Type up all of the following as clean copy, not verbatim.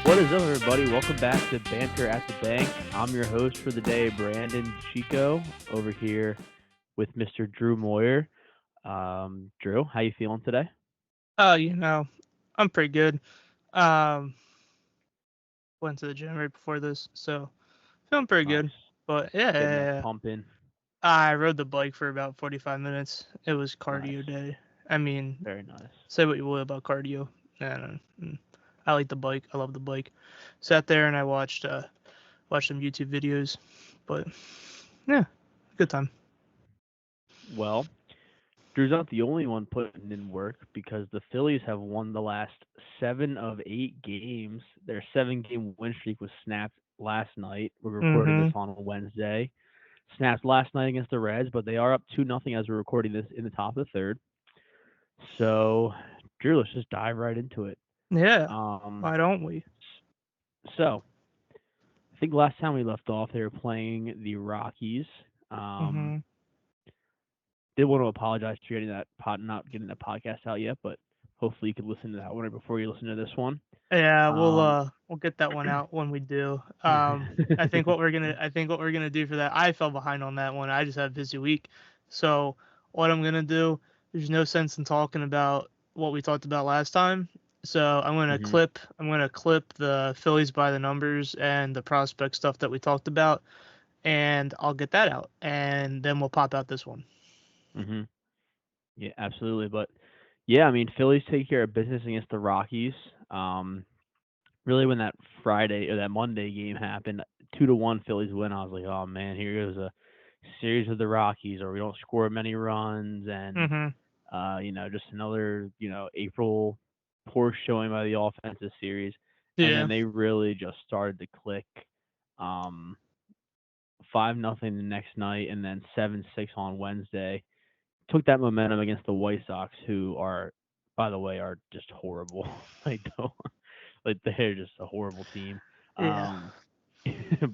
What is up, everybody? Welcome back to Banter at the Bank. I'm your host for the day, Brandon Chico, over here with Mr. Drew Moyer. Drew, how you feeling today? Oh, I'm pretty good. Um, Went to the gym right before this, so feeling pretty good. Nice. But yeah, Getting yeah, that yeah. pump in. I rode the bike for about 45 minutes. It was Nice. cardio day. I mean, Very nice. say what you will about cardio. And I like the bike. I love the bike. Sat there and I watched some YouTube videos. But yeah, good time. Well, Drew's not the only one putting in work because the Phillies have won the last 7 of 8 games. Their 7 game win streak was snapped last night. We're recording this Mm-hmm. on a Wednesday. Snapped last night against the Reds, but they are up 2-0 as we're recording this in the top of the third. So, Drew, let's just dive right into it. Yeah. Um, Why don't we? so I think last time we left off, they were playing the Rockies. Um, Mm-hmm. did want to apologize for getting not getting that podcast out yet, but hopefully you could listen to that one right before you listen to this one. Yeah, Um, we'll get that one out when we do. I think what we're gonna do for that. I fell behind on that one. I just had a busy week. So what I'm gonna do, there's no sense in talking about what we talked about last time. So mhm. I'm gonna clip the Phillies by the numbers and the prospect stuff that we talked about, and I'll get that out. And then we'll pop out this one. Mhm. Yeah, absolutely. But yeah, I mean, Phillies take care of business against the Rockies. Um, really, when that Friday or that Monday game happened, 2-1 Phillies win. I was like, oh man, here goes a series of the Rockies, or we don't score many runs, and Mm-hmm. just another April poor showing by the offensive series, and then Yeah. they really just started to click. Um, 5-0 the next night, and then 7-6 on Wednesday. Took that momentum against the White Sox, who are, by the way, are just horrible. Like don't like they're just a horrible team. Yeah. Um,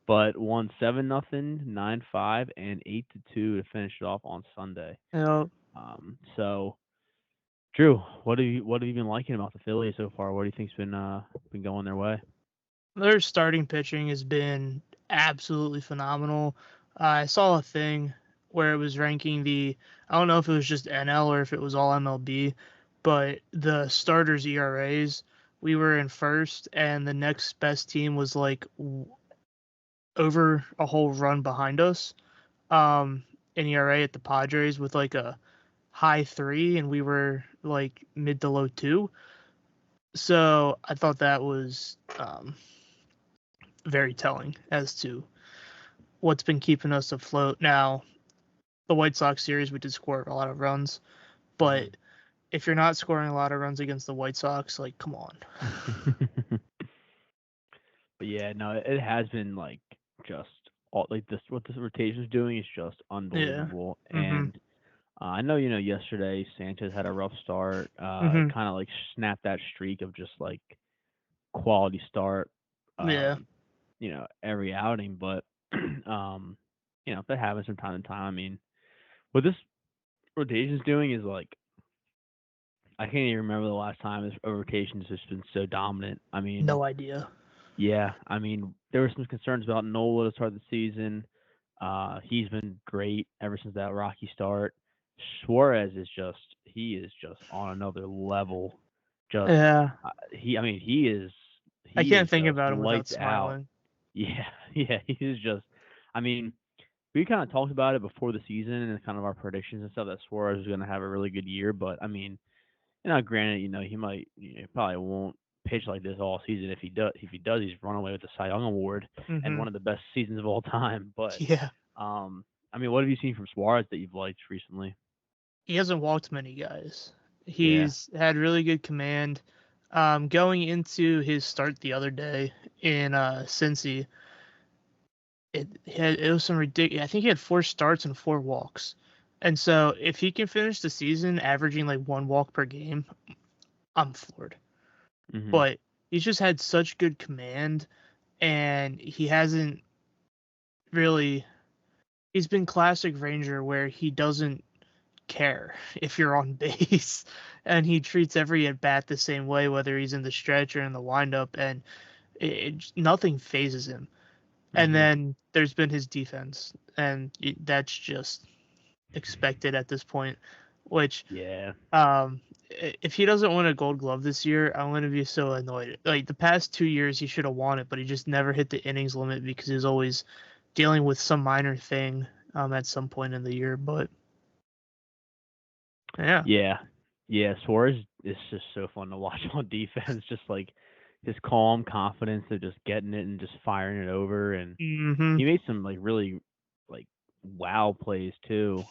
but won 7-0, 9-5, and 8-2 to finish it off on Sunday. Yeah. So Drew, what have you been liking about the Phillies so far? What do you think's been going their way? Their starting pitching has been absolutely phenomenal. I saw a thing where it was ranking I don't know if it was just NL or if it was all MLB, but the starters' ERAs, we were in first, and the next best team was like over a whole run behind us in ERA at the Padres with like a high three, and we were like mid to low two. So I thought that was very telling as to what's been keeping us afloat. Now, the White Sox series, we did score a lot of runs, Hmm. but if you're not scoring a lot of runs against the White Sox, like, come on. But yeah, no, it has been like just all like this. What this rotation's doing is just Yeah. unbelievable. Mhm. And I know yesterday Sanchez had a rough start. Mhm. Kind of like snapped that streak of just like quality start. Yeah. Um, every outing, but um, that happens from time to time. I mean, what this rotation's doing is like I can't even remember the last time a rotation's just been so dominant. I mean, No idea. yeah, I mean, there were some concerns about Nola to start the season. He's been great ever since that Rocky start. Suarez he is just on another level. Just Yeah. I mean, he is I he can't is think just about him without lights out. smiling. Yeah, yeah, he is just. I mean, we kind of talked about it before the season and kind of our predictions and stuff that Suarez was going to have a really good year, but I mean, granted, he probably won't pitch like this all season. If he does, he's run away with the Cy Young Award and one Mhm. of the best seasons of all time. But Yeah. I mean, what have you seen from Suarez that you've liked recently? He hasn't walked many guys. Yeah. He's had really good command. Going into his start the other day in Cincy, it was some ridiculous. I think he had 4 starts and 4 walks. And so if he can finish the season averaging like 1 walk per game, I'm floored. Mhm. But he's just had such good command, and he hasn't really. He's been classic Ranger where he doesn't care if you're on base, and he treats every at bat the same way, whether he's in the stretch or in the windup, and nothing phases him. And Mhm. then there's been his defense, and that's just expected at this point. Which, Yeah. if he doesn't win a Gold Glove this year, I'm gonna be so annoyed. Like the past 2 years, he should have won it, but he just never hit the innings limit because he was always dealing with some minor thing at some point in the year. But yeah. Yeah. Yeah, Suarez is just so fun to watch on defense, just like his calm confidence of just getting it and just firing it over, and Hmm. he made some like really like wow plays too.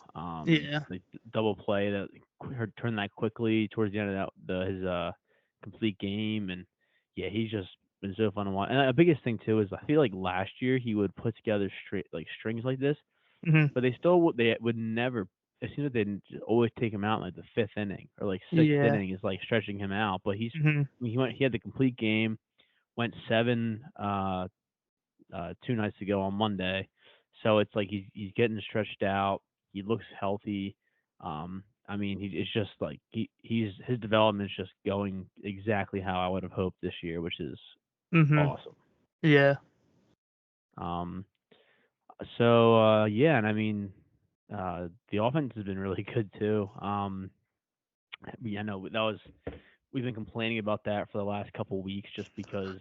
Yeah. Like double play that turned that quickly towards the end of his complete game, and yeah, he's just been so fun to watch. And the biggest thing too is I feel like last year he would put together straight like strings like this, Hmm. but they would never. It seems like they always take him out in like the fifth inning or like sixth Yeah. inning is like stretching him out. But Hmm. I mean, he had the complete game, went seven 2 nights ago on Monday. So it's like he's getting stretched out. He looks healthy. I mean, it's just like his development's just going exactly how I would have hoped this year, which is Hmm. awesome. Yeah. Um, so yeah, and I mean, the offense has been really good too. Yeah, no, that was we've been complaining about that for the last couple weeks just because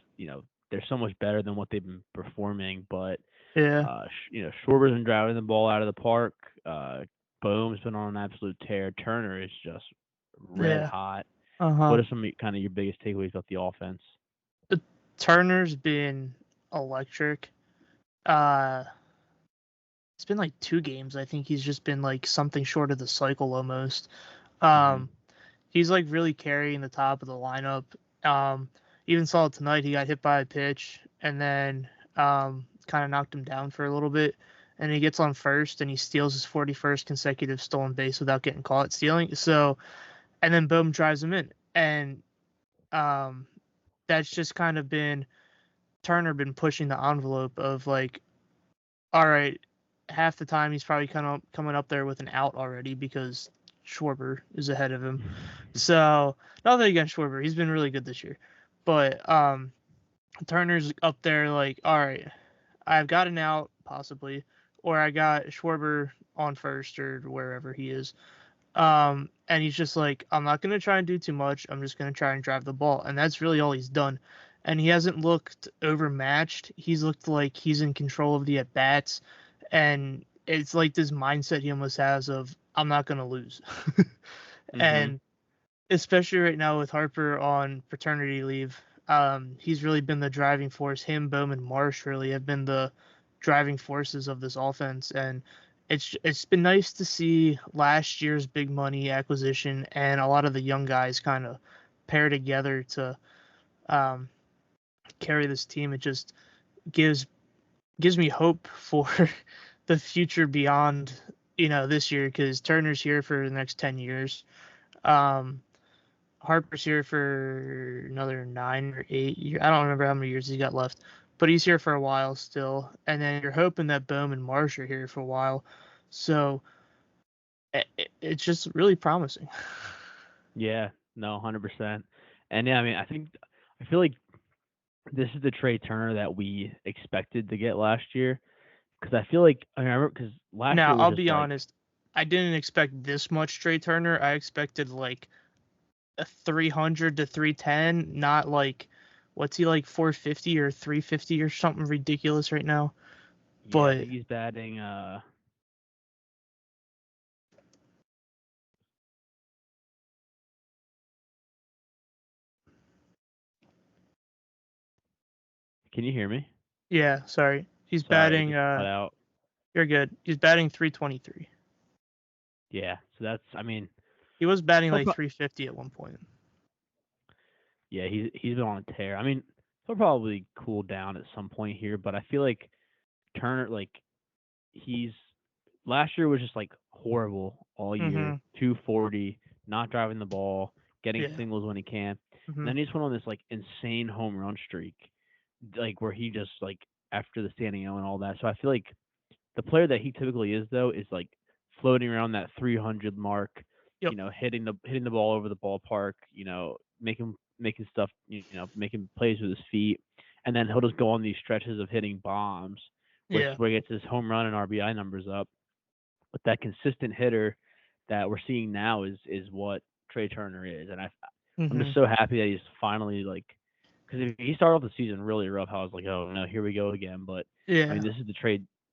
they're so much better than what they've been performing, but Yeah. Schwarber's been driving the ball out of the park. Bohm's been on an absolute tear. Turner is just red Yeah. hot. Uh huh. What are some of kind of your biggest takeaways about the offense? Turner's been electric. Uh, it's been like 2 games. I think he's just been like something short of the cycle almost. Hmm. Um, he's like really carrying the top of the lineup. Um, Even saw it tonight. He got hit by a pitch and then kind of knocked him down for a little bit. And he gets on first and he steals his 41st consecutive stolen base without getting caught stealing. So, and then boom, drives him in. And um, that's just kind of been Turner been pushing the envelope of like, all right, half the time he's probably kind of coming up there with an out already because Schwarber is ahead of him. So nothing against Schwarber, he's been really good this year, but Turner's up there like, all right, I've got an out possibly, or I got Schwarber on first or wherever he is. And he's just like, I'm not gonna try and do too much. I'm just gonna try and drive the ball, and that's really all he's done. And he hasn't looked overmatched. He's looked like he's in control of the at bats, and it's like this mindset he almost has of I'm not gonna lose. Hmm. And especially right now with Harper on paternity leave, he's really been the driving force. Him, Bowman, Marsh really have been the driving forces of this offense, and it's been nice to see last year's big money acquisition and a lot of the young guys kind of pair together to um, carry this team. It just gives gives me hope for the future beyond this year because Turner's here for the next 10 years. Um, Harper's here for another 9 or 8 years. I don't remember how many years he's got left, but he's here for a while still. And then you're hoping that Bohm and Marsh are here for a while. So it's just really promising. Yeah, no, 100%. And yeah, I mean, I feel like this is the Trey Turner that we expected to get last year because I remember because last Now, year was I'll just be like honest, I didn't expect this much Trey Turner. I expected like a 300 to 310, not like what's he like 450 or 350 or something ridiculous right now. yeah, I But think he's batting. Can you hear me? yeah, sorry. He's Sorry, it batting just cut out. you're good. He's batting 323. Yeah, so that's I mean, He was batting he'll like pro- 350 at one point. yeah, he's been on a tear. I mean, he'll probably cool down at some point here, but I feel like Turner like he's last year was just like horrible all year. Mhm. 240, not driving the ball, getting Yeah. singles when he can. And Mhm. then he just went on this like insane home run streak, like where he just like after the standing out and all that. So I feel like the player that he typically is though is like floating around that 300 mark, Yep. hitting the ball over the ballpark, making stuff, making plays with his feet, and then he'll just go on these stretches of hitting bombs, Yeah. where he gets his home run and RBI numbers up. But that consistent hitter that we're seeing now is what Trey Turner is, and I'm Mhm. just so happy that he's finally like, because if he started off the season really rough, I was like, oh no, here we go again. But I mean, Yeah.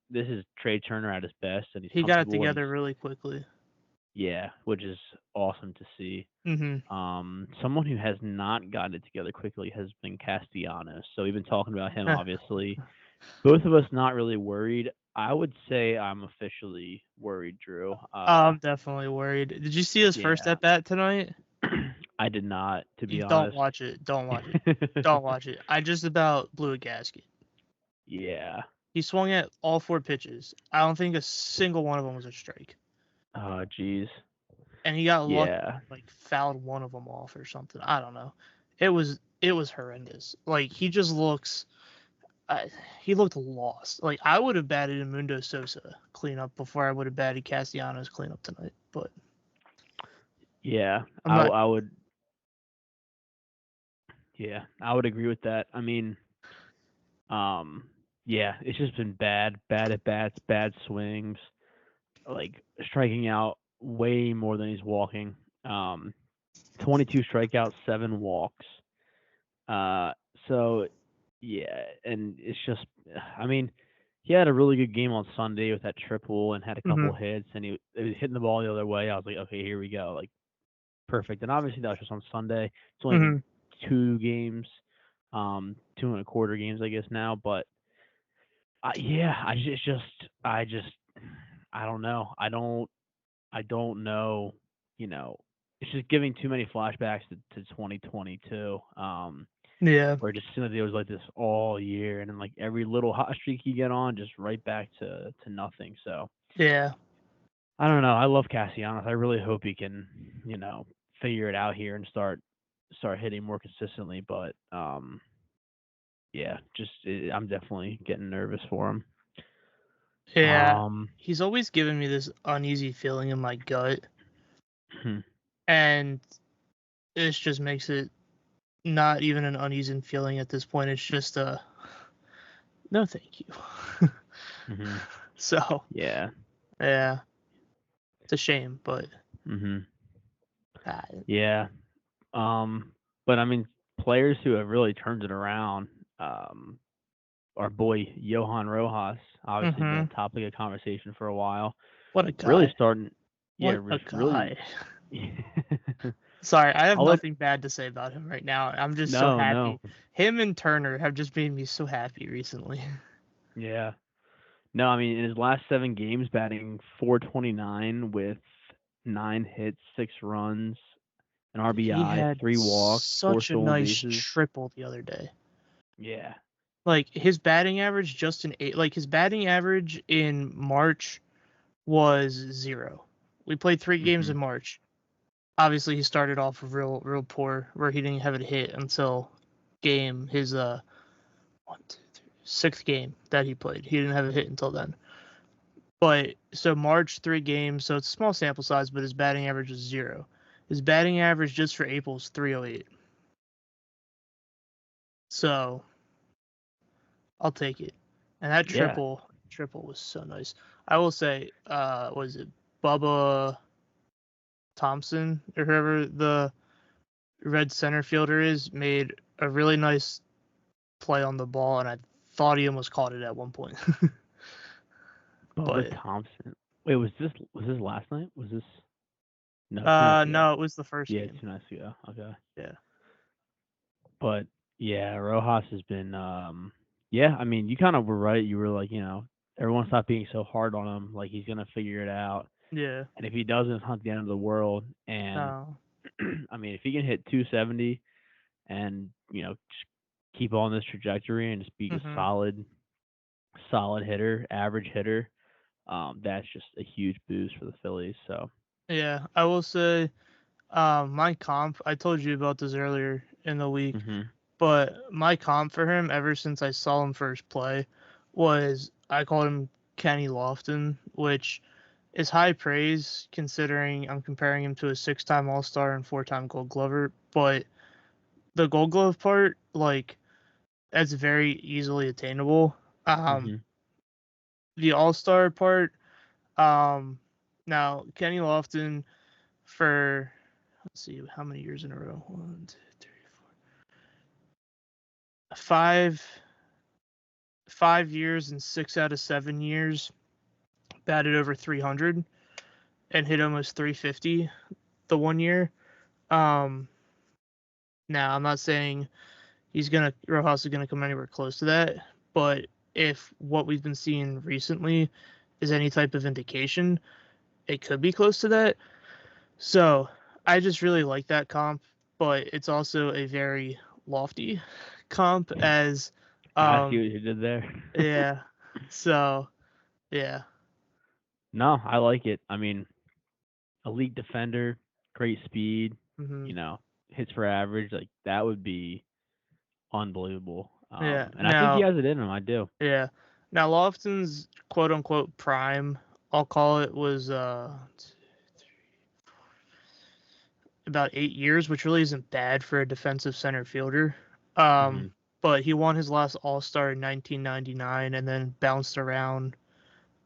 this is Trey Turner at his best, and he's He got it comfortable, and he's together really quickly. yeah, which is awesome to see. Mhm. Someone who has not gotten it together quickly has been Castellanos. So we've been talking about him, obviously. Both of us not really worried. I would say I'm officially worried, Drew. I'm definitely worried. Did you see his first Yeah, at bat tonight? I did not, to You be don't honest. watch it. Don't watch it. Don't watch it. I just about blew a gasket. Yeah. He swung at all 4 pitches. I don't think a single one of them was a strike. Oh, jeez. And he got lucky, Yeah. like fouled one of them off or something. I don't know. It was horrendous. Like uh, he looked lost. Like I would have batted in Mundo Sosa cleanup before I would have batted Castellanos cleanup tonight. But Yeah. I'm not. I would. Yeah, I would agree with that. I mean, um, yeah, it's just been bad at bats, bad swings, like striking out way more than he's walking. Um, 22 strikeouts, 7 walks. Uh, so yeah, and it's just, I mean, he had a really good game on Sunday with that triple and had a couple Mhm. hits, and he was hitting the ball the other way. I was like, okay, here we go, like perfect. And obviously that was just on Sunday. It's only been Mhm. 2 games, 2 and a quarter games, I guess now. But yeah, I just, I don't know. I don't know. You know, it's just giving too many flashbacks to 2022. Yeah. Where it just seemed like it was like this all year, and then like every little hot streak you get on, just right back to nothing. So Yeah. I don't know. I love Castellanos. I really hope he can, figure it out here and start hitting more consistently. But yeah, I'm definitely getting nervous for him. Yeah. Um, He's always given me this uneasy feeling in my gut, hmm, and this just makes it not even an uneasy feeling at this point. It's just a no, thank you. hmm, So yeah, yeah, it's a shame, but hmm, uh, yeah. Um, but I mean, players who have really turned it around. Um, our boy Johan Rojas, obviously been a mhm. topic of conversation for a while. What a Really guy. starting, yeah, What a really. guy. Sorry, I have I'll let nothing bad to say about him right now. I'm just so no, no, happy. Him and Turner have just made me so happy recently. yeah, no. I mean, in his last 7 games, batting 429 with 9 hits, 6 runs, an He RBI, had 3 walks, four such a stolen nice bases. triple the other day. Yeah. Like his batting average just in eight, like his batting average in March was 0. We played 3 games Mhm. in March. Obviously, he started off real poor, where he didn't have a hit until his 6th game that he played. He didn't have a hit until then. But so March 3 games, so it's a small sample size, but his batting average was 0. His batting average just for April is 308. So I'll take it. And that Yeah. triple was so nice. I will say, was it Bubba Thompson or whoever the red center fielder is, made a really nice play on the ball, and I thought he almost caught it at one point. Bubba But Thompson. Wait, was this last night? Was this no 2 nights ago? no, it was the first Yeah, game. 2 nights ago. Okay. Yeah. But yeah, Rojas has been. Yeah, I mean, you kind of were right. You were like, everyone stop being so hard on him. Like he's gonna figure it out. Yeah. And if he doesn't, it's not the end of the world. And No. I mean, if he can hit 270 and just keep on this trajectory and just be a Mhm. solid hitter, average hitter, that's just a huge boost for the Phillies. So. Yeah, I will say, my comp. I told you about this earlier in the week, Mhm. but my comp for him ever since I saw him first play was I called him Kenny Lofton, which is high praise considering I'm comparing him to a 6-time All-Star and 4-time Gold Glover, but the Gold Glove part, like, that's very easily attainable. Um, Hmm. the All-Star part, um, now Kenny Lofton for, let's see how many years in a row. 1, 2, 3, 4, 5 years and 6 out of 7 years batted over 300 and hit almost 350 the one year. Um, Now I'm not saying Rojas is gonna come anywhere close to that, but if what we've been seeing recently is any type of indication, it could be close to that. So I just really like that comp, but it's also a very lofty comp as I see um what you did there. yeah. So yeah. No, I like it. I mean, elite defender, great speed, Hmm. you know, hits for average, like that would be unbelievable. Yeah. And I think he Now has it in him. I do. yeah. Now Lofton's quote unquote prime, I'll call it, was about 8 years, which really isn't bad for a defensive center fielder. Hmm. Um, but he won his last All Star in 1999 and then bounced around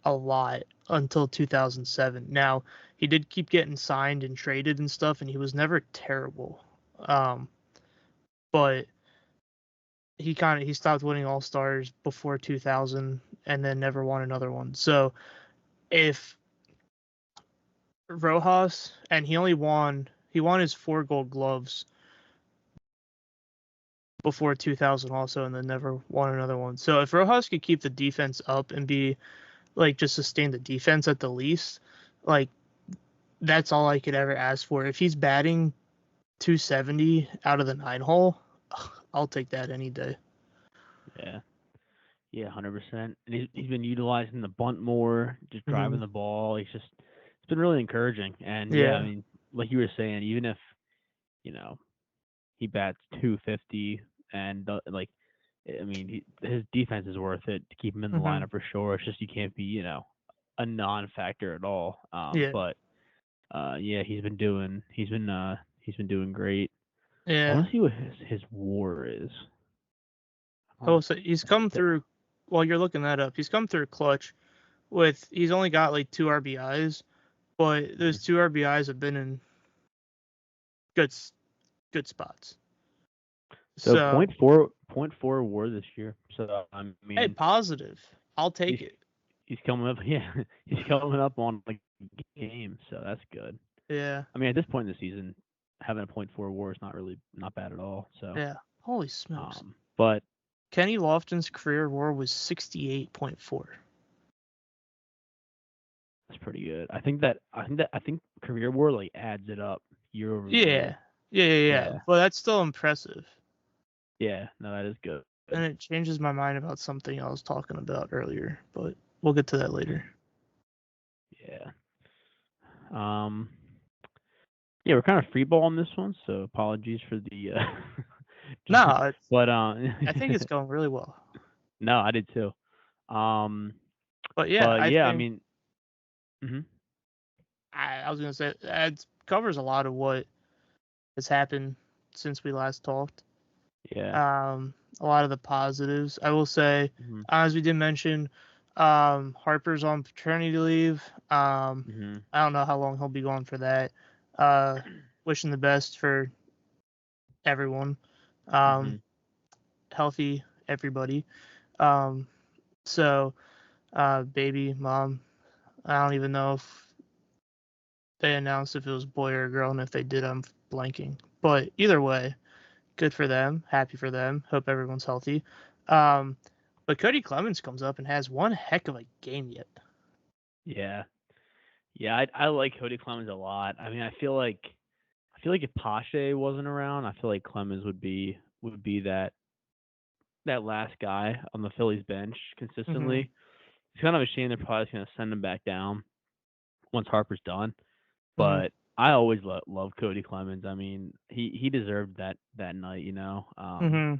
a lot until 2007. Now, he did keep getting signed and traded and stuff, and he was never terrible. Um, but he stopped winning All Stars before 2000 and then never won another one. So if Rojas, and he won his 4 Gold Gloves before 2000 also, and then never won another one. So if Rojas could keep the defense up and be like just sustain the defense at the least, like that's all I could ever ask for. If he's batting 270 out of the 9 hole, I'll take that any day. Yeah. Yeah, 100%. And he's been utilizing the bunt more, just Hmm. driving the ball. It's been really encouraging. And yeah, I Yeah. mean, like you were saying, even if you know he bats 250 and like, I mean, his defense is worth it to keep him in the Hmm. lineup for sure. It's just you can't be a non-factor at all. Yeah. But yeah, he's been doing great. I Yeah. want to see what his WAR is. I Oh, don't. so he's I come th- through. While you're looking that up, he's come through clutch with he's only got like 2 RBIs, but those 2 RBIs have been in good good spots. So So point four WAR this year. So I hey, mean, positive. I'll he's take it. he's coming up. Yeah, he's coming up on like games, so that's good. Yeah. I mean, at this point in the season, having a point four WAR is not bad at all. So, Yeah. Holy smokes. but Kenny Lofton's career WAR was 68.4. that's pretty good. I think career WAR like adds it up year over Yeah. year. Yeah. Yeah, But that's still impressive. yeah. No, that is good. And it changes my mind about something I was talking about earlier, but we'll get to that later. Yeah. Um. Yeah, we're kind of freeballing this one, so apologies for the. No, it's, but I think it's going really well. no, I did too. Um, But yeah, but I yeah, I think mean, hmm I was gonna say it covers a lot of what has happened since we last talked. yeah, A lot of the positives. I will say, hmm as we did mention, Harper's on paternity leave. hmm I don't know how long he'll be gone for that. Uh, Wishing the best for everyone. Um, hmm Healthy everybody. Um, so baby, mom. I don't even know if they announced if it was a boy or a girl, and if they did, I'm blanking. But either way, good for them. Happy for them. Hope everyone's healthy. Um, but Cody Clemens comes up and has one heck of a game yet. yeah, yeah. I like Cody Clemens a lot. I mean, I feel like if Pache wasn't around, I feel like Clemens would be that last guy on the Phillies bench Hmm. consistently. It's kind of a shame they're probably just gonna send him back down once Harper's done. Hmm. But I always love Cody Clemens. I mean, he deserved that night, Hmm.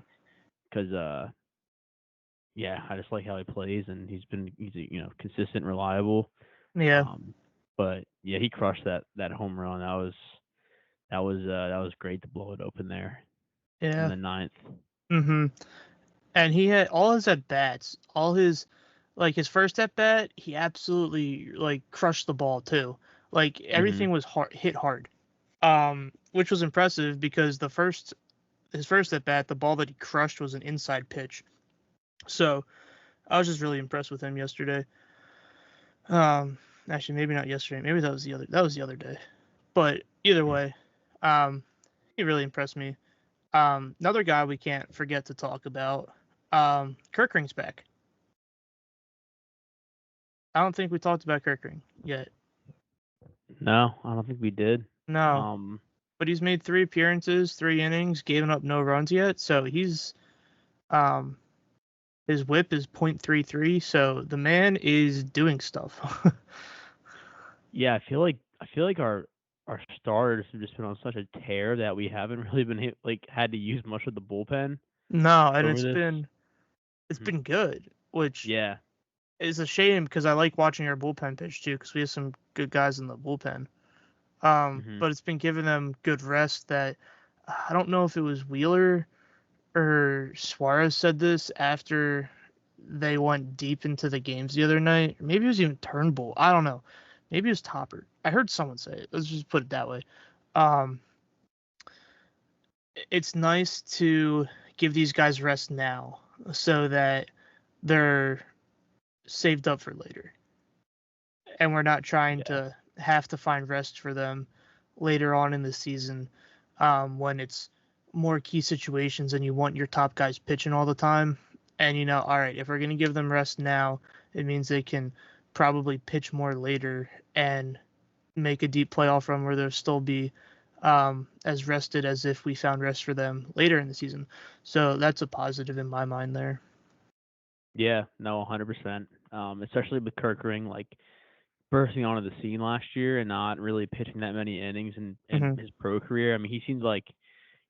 because yeah, I just like how he plays, and he's consistent, reliable. Yeah. Um, But yeah, he crushed that home run. That was great to blow it open there in Yeah. the ninth. Mm-hmm. And he had all his at bats, all his like his first at bat, he absolutely like crushed the ball too. Like Hmm. everything was hit hard. Which was impressive because his first at bat, the ball that he crushed was an inside pitch. So I was just really impressed with him yesterday. Um, Actually, maybe not yesterday. Maybe that was the other day. But either way, um, he really impressed me. Another guy we can't forget to talk about. Kirkring's back. I don't think we talked about Kirkring yet. No, I don't think we did. No, Um, but he's made 3 appearances, 3 innings, given up no runs yet. So um his WHIP is .33. So the man is doing stuff. yeah, I feel like our starters have just been on such a tear that we haven't really been had to use much of the bullpen No, and over this. it's Mhm. been good, which Yeah. is a shame because I like watching our bullpen pitch too because we have some good guys in the bullpen. Hmm. But it's been giving them good rest. That I don't know if it was Wheeler or Suarez said this after they went deep into the games the other night. Maybe it was even Turnbull. I don't know. Maybe it was Topper. I heard someone say it. Let's just put it that way. Um, it's nice to give these guys rest now so that they're saved up for later. And we're not trying Yeah. to have to find rest for them later on in the season when it's more key situations and you want your top guys pitching all the time. And all right, if we're going to give them rest now, it means they can probably pitch more later and make a deep playoff run where they'll still be as rested as if we found rest for them later in the season. So that's a positive in my mind there. Yeah. No, 100%. Especially with Kirkering bursting onto the scene last year and not really pitching that many innings in Hmm. his pro career. I mean, he seems like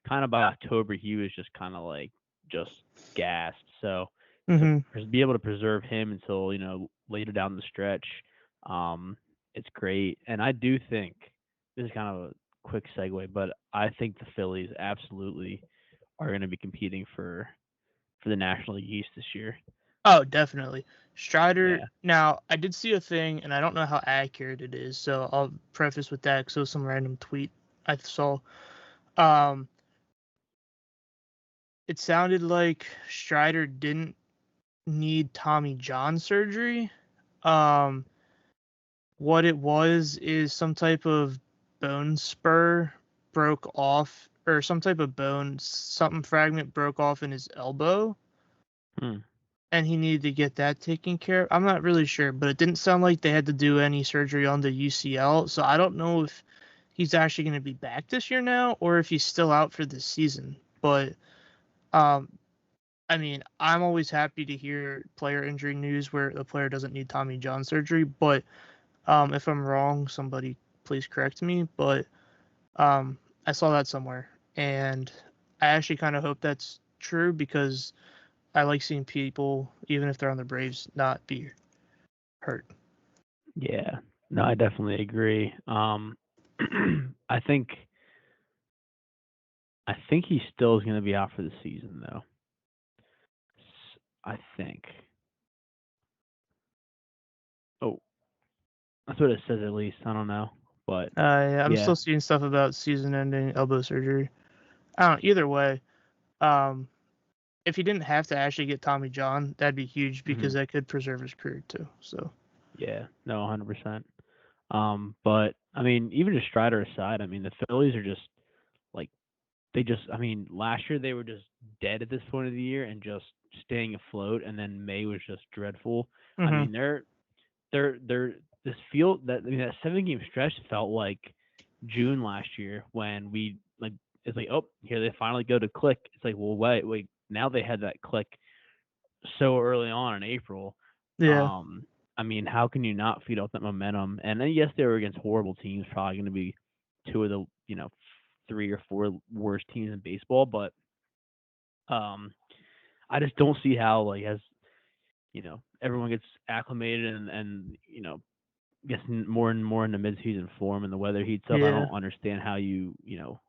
kind of by October he was just kind of just gassed. So to Hmm. be able to preserve him until later down the stretch, it's great. And I do think this is kind of a quick segue, but I think the Phillies absolutely are going to be competing for the National League East this year. Oh, definitely. Strider. Yeah. Now, I did see a thing, and I don't know how accurate it is, so I'll preface with that because it was some random tweet I saw. Um, it sounded like Strider didn't need Tommy John surgery. Um, what it was is some type of bone spur broke off, or some type of bone, something fragment broke off in his elbow Hmm. and he needed to get that taken care of. I'm not really sure, but it didn't sound like they had to do any surgery on the UCL. So I don't know if he's actually going to be back this year now or if he's still out for this season. But um, I mean, I'm always happy to hear player injury news where the player doesn't need Tommy John surgery. But if I'm wrong, somebody please correct me. But I saw that somewhere, and I actually kind of hope that's true because I like seeing people, even if they're on the Braves, not be hurt. Yeah. No, I definitely agree. I think I think he still is going to be out for the season though. I think. Oh, that's what it says at least. I don't know, but Yeah, I'm yeah. still seeing stuff about season-ending elbow surgery. I don't. Either way, um, if he didn't have to actually get Tommy John, that'd be huge Hmm. because that could preserve his career too. So. Yeah. No, 100%. But I mean, even just Strider aside, I mean, the Phillies are just like I mean, last year they were just dead at this point of the year and just staying afloat, and then May was just dreadful. I Hmm. mean, they're this field that I mean that 7 game stretch felt like June last year when we it's like, oh, here they finally go to click. It's like, well, wait, now they had that click so early on in April. Yeah. Um, I mean, how can you not feed off that momentum? And then yes, they were against horrible teams, probably going to be two of the 3 or 4 worst teams in baseball. But um, I just don't see how as everyone gets acclimated and gets more and more into midseason form and the weather heats up, I Yeah. don't understand how y-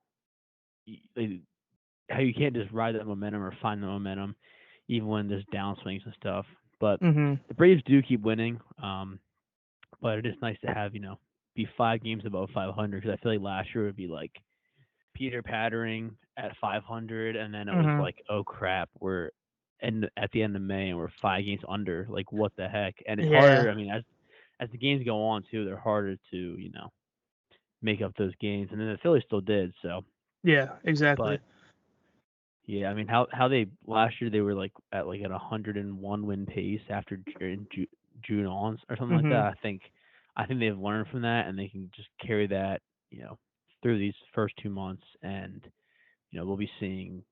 how you can't just ride that momentum or find the momentum, even when there's downswings and stuff. But Mhm. the Braves do keep winning, but it is nice to have be 5 games above 500 because I feel like last year would be like Peter pattering at 500, and then it was Mhm. like, oh crap, we're at the end of May and we're 5 games under. Like what the heck? And it's Yeah. harder. I mean, as the games go on too, they're harder to make up those games. And then the Phillies still did. So, Yeah. Exactly. but yeah, I mean, how they last year they were like at 101 win pace after June on or something like Mhm. that. I think they've learned from that and they can just carry that through these first 2 months, and we'll be seeing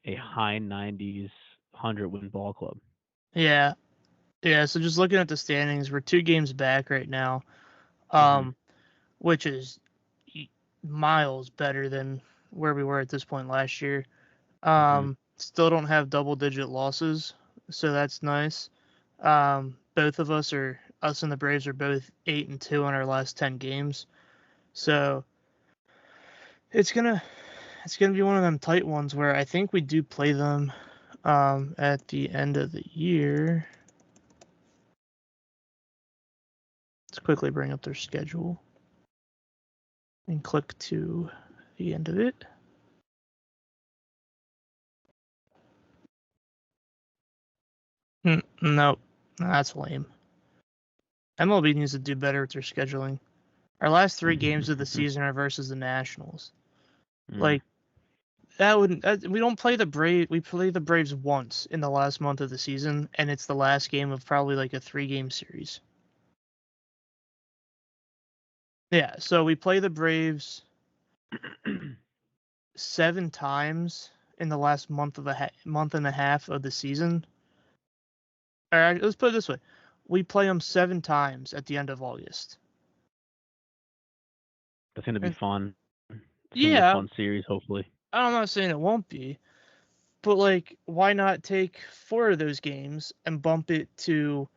a high 90s 100 win ball club. Yeah. Yeah. So just looking at the standings, we're 2 games back right now. Hmm. Um, which is miles better than where we were at this point last year. Hmm. Still don't have double digit losses, so that's nice. Both of us and the Braves are both 8-2 in our last 10 games. So it's gonna it's gonna be one of them tight ones where I think we do play them at the end of the year. Let's quickly bring up their schedule and click to the end of it. Nope, that's lame. MLB needs to do better with their scheduling. Our last 3 games of the season are versus the Nationals. Mm. Like we don't play the Braves. We play the Braves once in the last month of the season, and it's the last game of probably like a 3-game series. Yeah, so we play the Braves 7 times in the last month and a half of the season. All right, let's put it this way: we play them 7 times at the end of August. That's gonna be And fun. It's gonna be a yeah, fun series, hopefully. I'm not saying it won't be, but like, why not take 4 of those games and bump it to,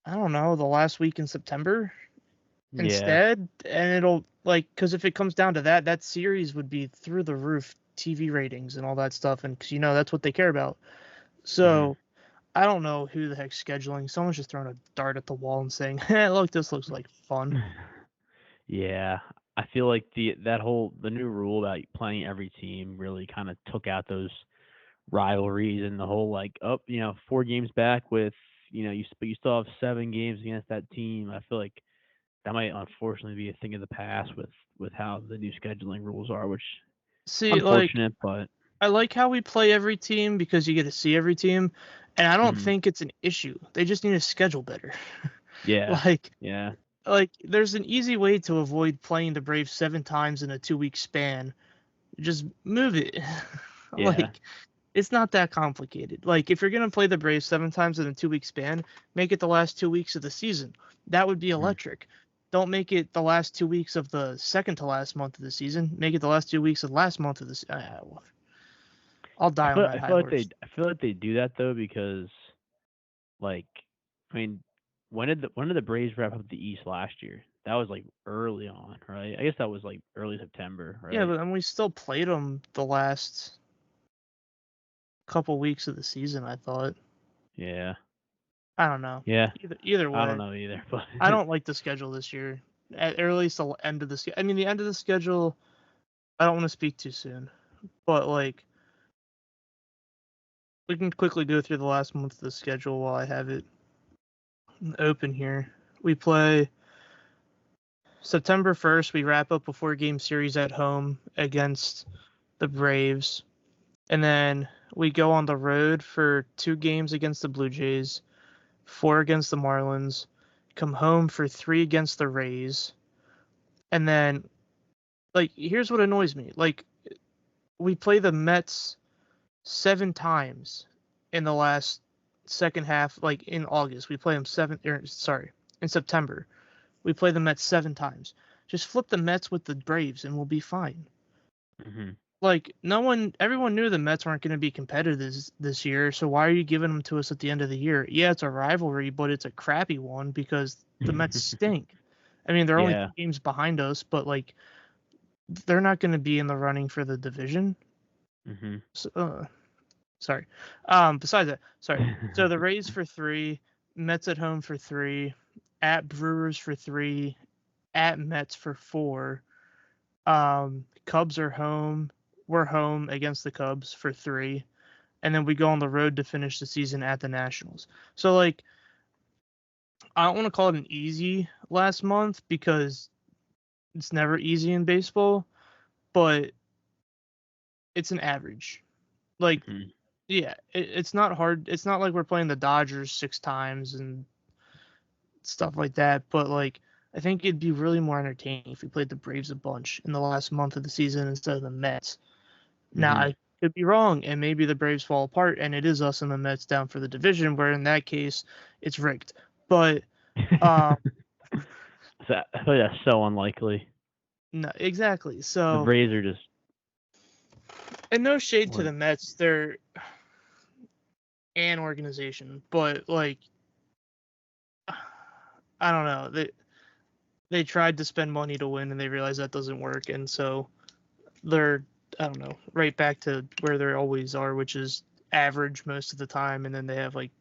I don't know, the last week in September Yeah. instead? And it'll, like, because if it comes down to that, that series would be through the roof TV ratings and all that stuff, and because that's what they care about. Hmm. So I don't know who the heck's scheduling. Someone's just throwing a dart at the wall and saying, "Hey, look, this looks like fun." Yeah. I feel like the new rule about playing every team really kind of took out those rivalries and the whole like 4 games back with but you still have 7 games against that team. I feel like that might unfortunately be a thing of the past with how the new scheduling rules are, which See, like, unfortunate, but I like how we play every team because you get to see every team, and I don't mhm. think it's an issue. They just need to schedule better. Yeah, like, yeah, there's an easy way to avoid playing the Braves 7 times in a 2-week span. Just move it. yeah. like, it's not that complicated. Like, if you're gonna play the Braves 7 times in a 2-week span, make it the last 2 weeks of the season. That would be Mhm. electric. Don't make it the last 2 weeks of the second to last month of the season. Make it the last 2 weeks of the last month of the. I'll I die on feel that I high feel like they horse. I feel like they do that though because like I mean when did the Braves wrap up the East last year? That was like early on, right? I guess that was like early September, Yeah, right? but then we still played them the last couple weeks of the season. I thought. Yeah, I don't know. yeah. Either I don't way, know either, but I don't like the schedule this year. Or at least the end of the. I mean, the end of the schedule. I don't want to speak too soon, but like, we can quickly go through the last month of the schedule while I have it open here. We play September 1st. We wrap up a 4-game series at home against the Braves, and then we go on the road for 2 games against the Blue Jays, 4 against the Marlins, come home for 3 against the Rays, and then, like, here's what annoys me. Like, we play the Mets 7 times in the last second half, like in August. We play them in September. We play the Mets 7 times. Just flip the Mets with the Braves and we'll be fine. mhm. Like, everyone knew the Mets weren't going to be competitive this year, so why are you giving them to us at the end of the year? Yeah, it's a rivalry, but it's a crappy one because the Mets stink. I mean, they're only Yeah. 2 games behind us, but like they're not going to be in the running for the division. Mhm. So, sorry. Besides that, sorry. So the Rays for 3, Mets at home for 3, at Brewers for 3, at Mets for 4. Cubs are home. We're home against the Cubs for 3, and then we go on the road to finish the season at the Nationals. So like, I don't want to call it an easy last month because it's never easy in baseball, but it's an average. Like, Mhm. yeah, it's not hard. It's not like we're playing the Dodgers 6 times and stuff like that. But like, I think it'd be really more entertaining if we played the Braves a bunch in the last month of the season instead of the Mets. Now Mhm. I could be wrong, and maybe the Braves fall apart, and it is us and the Mets down for the division. Where in that case, it's rigged. But um, I feel like that's so unlikely. no, exactly. The So, Braves are just and no shade to one. the Mets, they're an organization, but like, I don't know. They tried to spend money to win, and they realized that doesn't work, and so they're, I don't know, right back to where they always are, which is average most of the time, and then they have like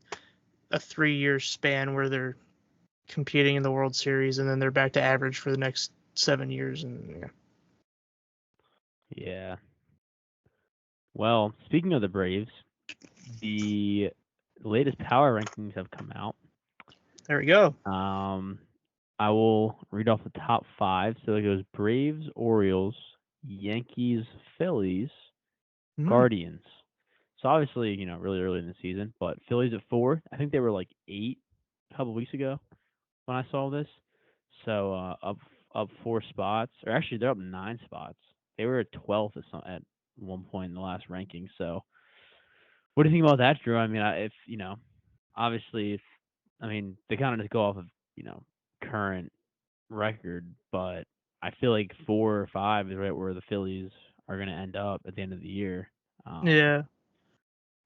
a 3 year span where they're competing in the World Series, and then they're back to average for the next 7 years, and yeah. Yeah. Well, speaking of the Braves, the latest power rankings have come out. There we go. Um, I will read off the top five. So it goes Braves, Orioles, Yankees, Phillies, Mhm. Guardians. So obviously, really early in the season, but Phillies at four. I think they were like eight a couple weeks ago when I saw this. So up four spots, or actually they're up nine spots. They were at 12th at one point in the last ranking. So what do you think about that, Drew? I mean, if obviously, if I mean they kind of just go off of current record, but I feel like 4 or 5 is right where the Phillies are going to end up at the end of the year. Um, Yeah.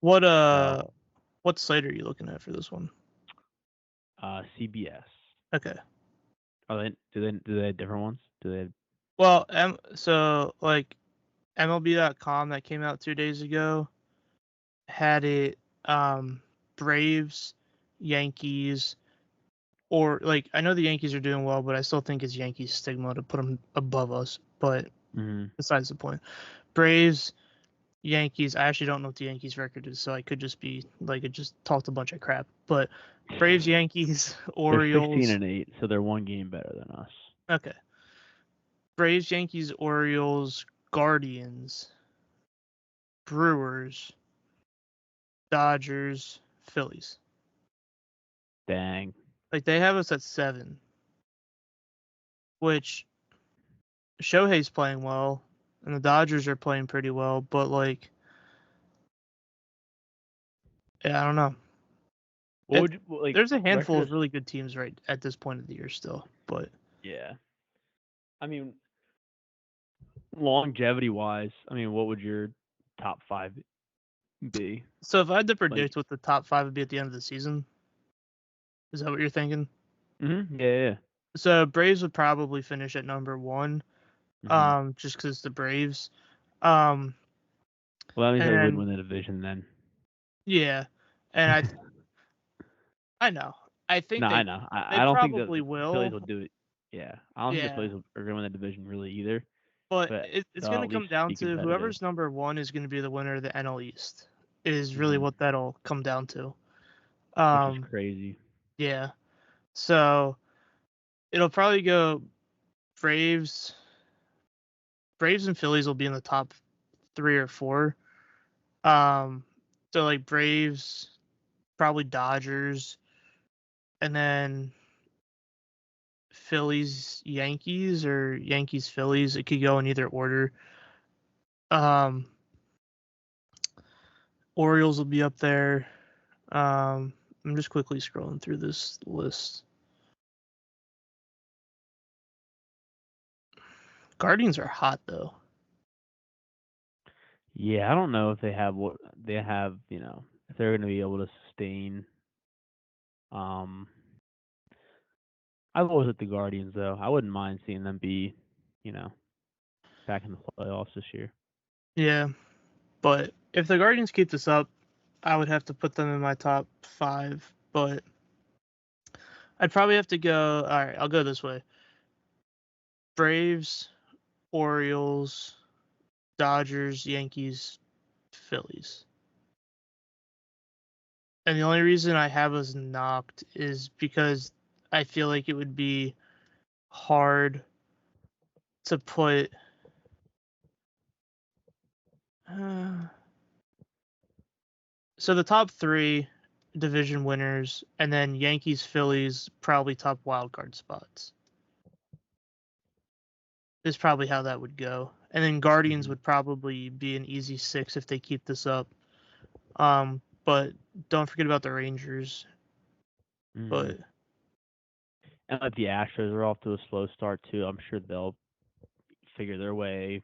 What so what slate are you looking at for this one? CBS. Okay. Are they do they have different ones? Do they? Well, so like MLB.com that came out 2 days ago had it Braves, Yankees, or like I know the Yankees are doing well, but I still think it's Yankees stigma to put them above us. But Mm-hmm. besides the point, Braves, Yankees. I actually don't know what the Yankees record is, so I could just be like I just talked a bunch of crap. But Braves, Yankees, They're 16 Orioles. and 8, so they're one game better than us. Okay, Braves, Yankees, Orioles, Guardians, Brewers, Dodgers, Phillies. Dang. Like they have us at 7, which Shohei's playing well, and the Dodgers are playing pretty well. But like, yeah, I don't know. What It would you like There's a handful record? of really good teams right at this point of the year still, but Yeah. I mean, longevity wise, I mean, what would your top five be? so if I had to Like, predict what the top 5 would be at the end of the season, is that what you're thinking? yeah, yeah. So Braves would probably finish at number 1, Mm-hmm. just because it's the Braves. Um, Well, that means and they wouldn't then win the division then. yeah, and I know. I No, think I they know. they I don't think that probably the Phillies will. will do it. Yeah, I don't think the Yeah, Phillies are going to win the division really either, but but it's they'll going to at least come down be to competitive, whoever's number 1 is going to be the winner of the NL East. Is really hmm what that'll come down to. which is Um, crazy. yeah. So it'll probably go Braves. Braves and Phillies will be in the top 3 or 4. Um, so like Braves, probably Dodgers, and then Phillies, Yankees, or Yankees, Phillies. It could go in either order. Um, Orioles will be up there. I'm just quickly scrolling through this list. Guardians are hot though. Yeah, I don't know if they have what they have. If they're going to be able to sustain. Um, I've always liked the Guardians though. I wouldn't mind seeing them be, you know, back in the playoffs this year. Yeah, but if the Guardians keep this up, I would have to put them in my top 5. But I'd probably have to go. All right, I'll go this way: Braves, Orioles, Dodgers, Yankees, Phillies. And the only reason I have us knocked is because I feel like it would be hard to put. Uh, so the top 3 division winners, and then Yankees, Phillies, probably top wild card spots. Is probably how that would go. And then Guardians Hmm. would probably be an easy 6 if they keep this up. But don't forget about the Rangers. Hmm. But And like the Astros are off to a slow start too. I'm sure they'll figure their way,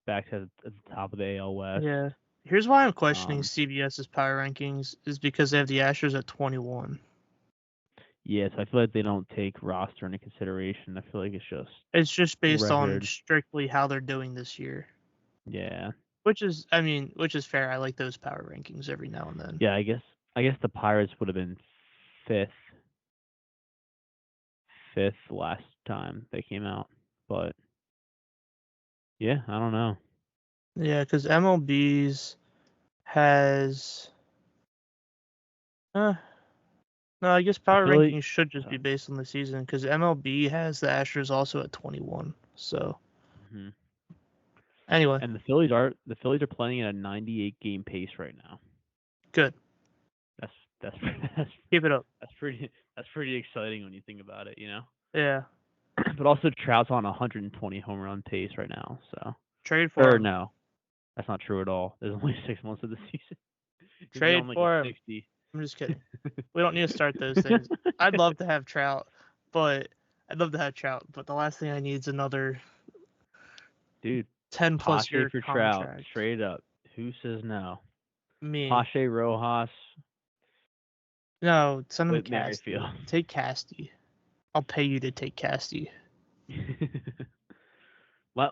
back to at the top of the AL West. yeah, here's why I'm questioning Um, CBS's power rankings is because they have the Astros at 21. yeah, so I feel like they don't take roster into consideration. I feel like it's just It's just based on record. strictly how they're doing this year, Yeah, which is fair. I like those power rankings every now and then. yeah. I guess the Pirates would have been fifth, fifth last time they came out, but yeah, I don't know. Yeah, because MLB's has. Uh, no, I guess I power feel like rankings should just be so. based on the season because MLB has the Astros also at 21. So Hmm. anyway, And the Phillies are playing at a 98 game pace right now. good. That's that's that's Keep it up. that's pretty exciting when you think about it. Yeah, But also Trout's on a 120 home run pace right now. So, trade for or him. no, that's not true at all. There's only 6 months of the season. He'll be Trade on like a for him. 60. I'm just kidding. We don't need to start those things. I'd love to have Trout, but the last thing I need is another Dude, 10 plus Pache year for Trout, contract. straight up. Who says no? Me. Pache Rojas No, send him with Merrifield. Casty. Take Casty. I'll pay you to take Casty.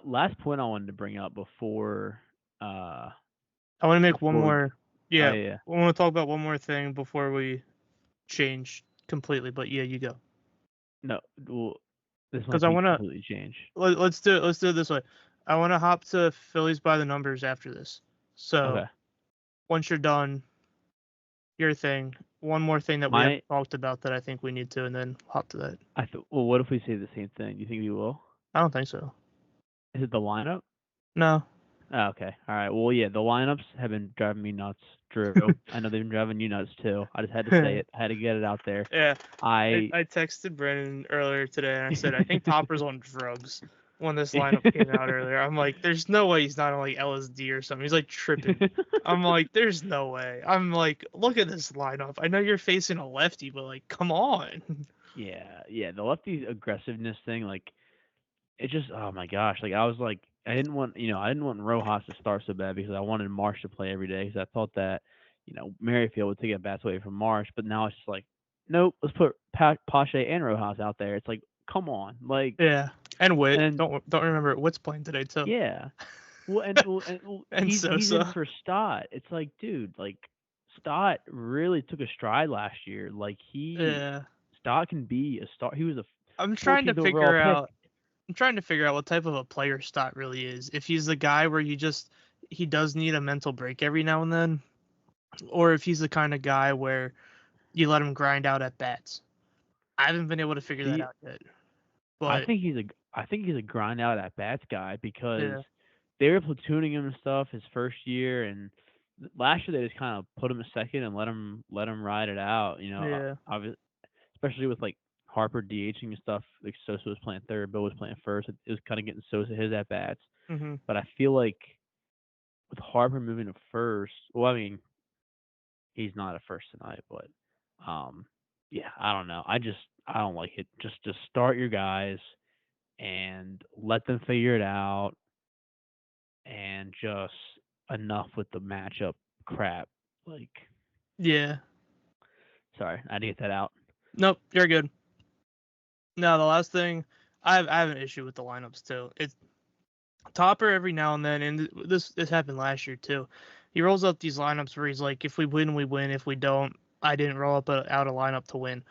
Last point I wanted to bring up uh I want to make one before we more. oh Yeah, yeah, I want to talk about one more thing before we change completely. But yeah, you go. no, well, this Because might I be want to completely changed. let's do it. Let's do it this way. I want to hop to Phillies by the numbers after this. So Okay, once you're done, your thing. One more thing that we my haven't talked about that I think we need to, and then hop to that. well, what if we say the same thing? Do you think we will? I don't think so. Is it the lineup? No. Oh, okay. All right. Well, yeah, the lineups have been driving me nuts, Drew. I know they've been driving you nuts too. I just had to say it. I had to get it out there. Yeah, I I texted Brennan earlier today and I said I think Topper's on drugs when this lineup came out earlier. I'm like, there's no way he's not on like LSD or something. He's like tripping. I'm like, there's no way. I'm like, look at this lineup. I know you're facing a lefty, but like, come on. yeah, the lefty aggressiveness thing, like it just, oh my gosh, like I was like, I didn't want Rojas to start so bad because I wanted Marsh to play every day because I thought that, Merrifield would take at bats away from Marsh, but now it's just like, nope, let's put Pache and Rojas out there. It's like, come on, like, Yeah, and Witt. and Don't remember Witt's playing today too. yeah, well, And he's in Sosa. for Stott. It's like, dude, like Stott really took a stride last year. Like Yeah, Stott can be a star. He was a I'm trying to 14th overall figure pick. out. I'm trying to figure out what type of a player Stott really is. If he's the guy where he does need a mental break every now and then, or if he's the kind of guy where you let him grind out at bats. I haven't been able to figure that See, out yet. I But think he's a I think he's a grind out at bats guy because yeah, they were platooning him and stuff his first year, and last year they just kind of put him a second and let him ride it out. yeah, Especially with like Harper DHing and stuff. Like Sosa was playing third, Bill was playing first. It was kind of getting Sosa his at bats, hmm but I feel like with Harper moving to first, well, I mean he's not at first tonight, but um, yeah, I don't know. I don't like it. Just start your guys and let them figure it out, and just enough with the matchup crap. Like, yeah. sorry, I had to get that out. Nope, you're good. No, the last thing I have an issue with the lineups too. It's Topper every now and then, and this happened last year too. He rolls up these lineups where he's like, if we win, we win. If we don't, I didn't roll out a lineup to win.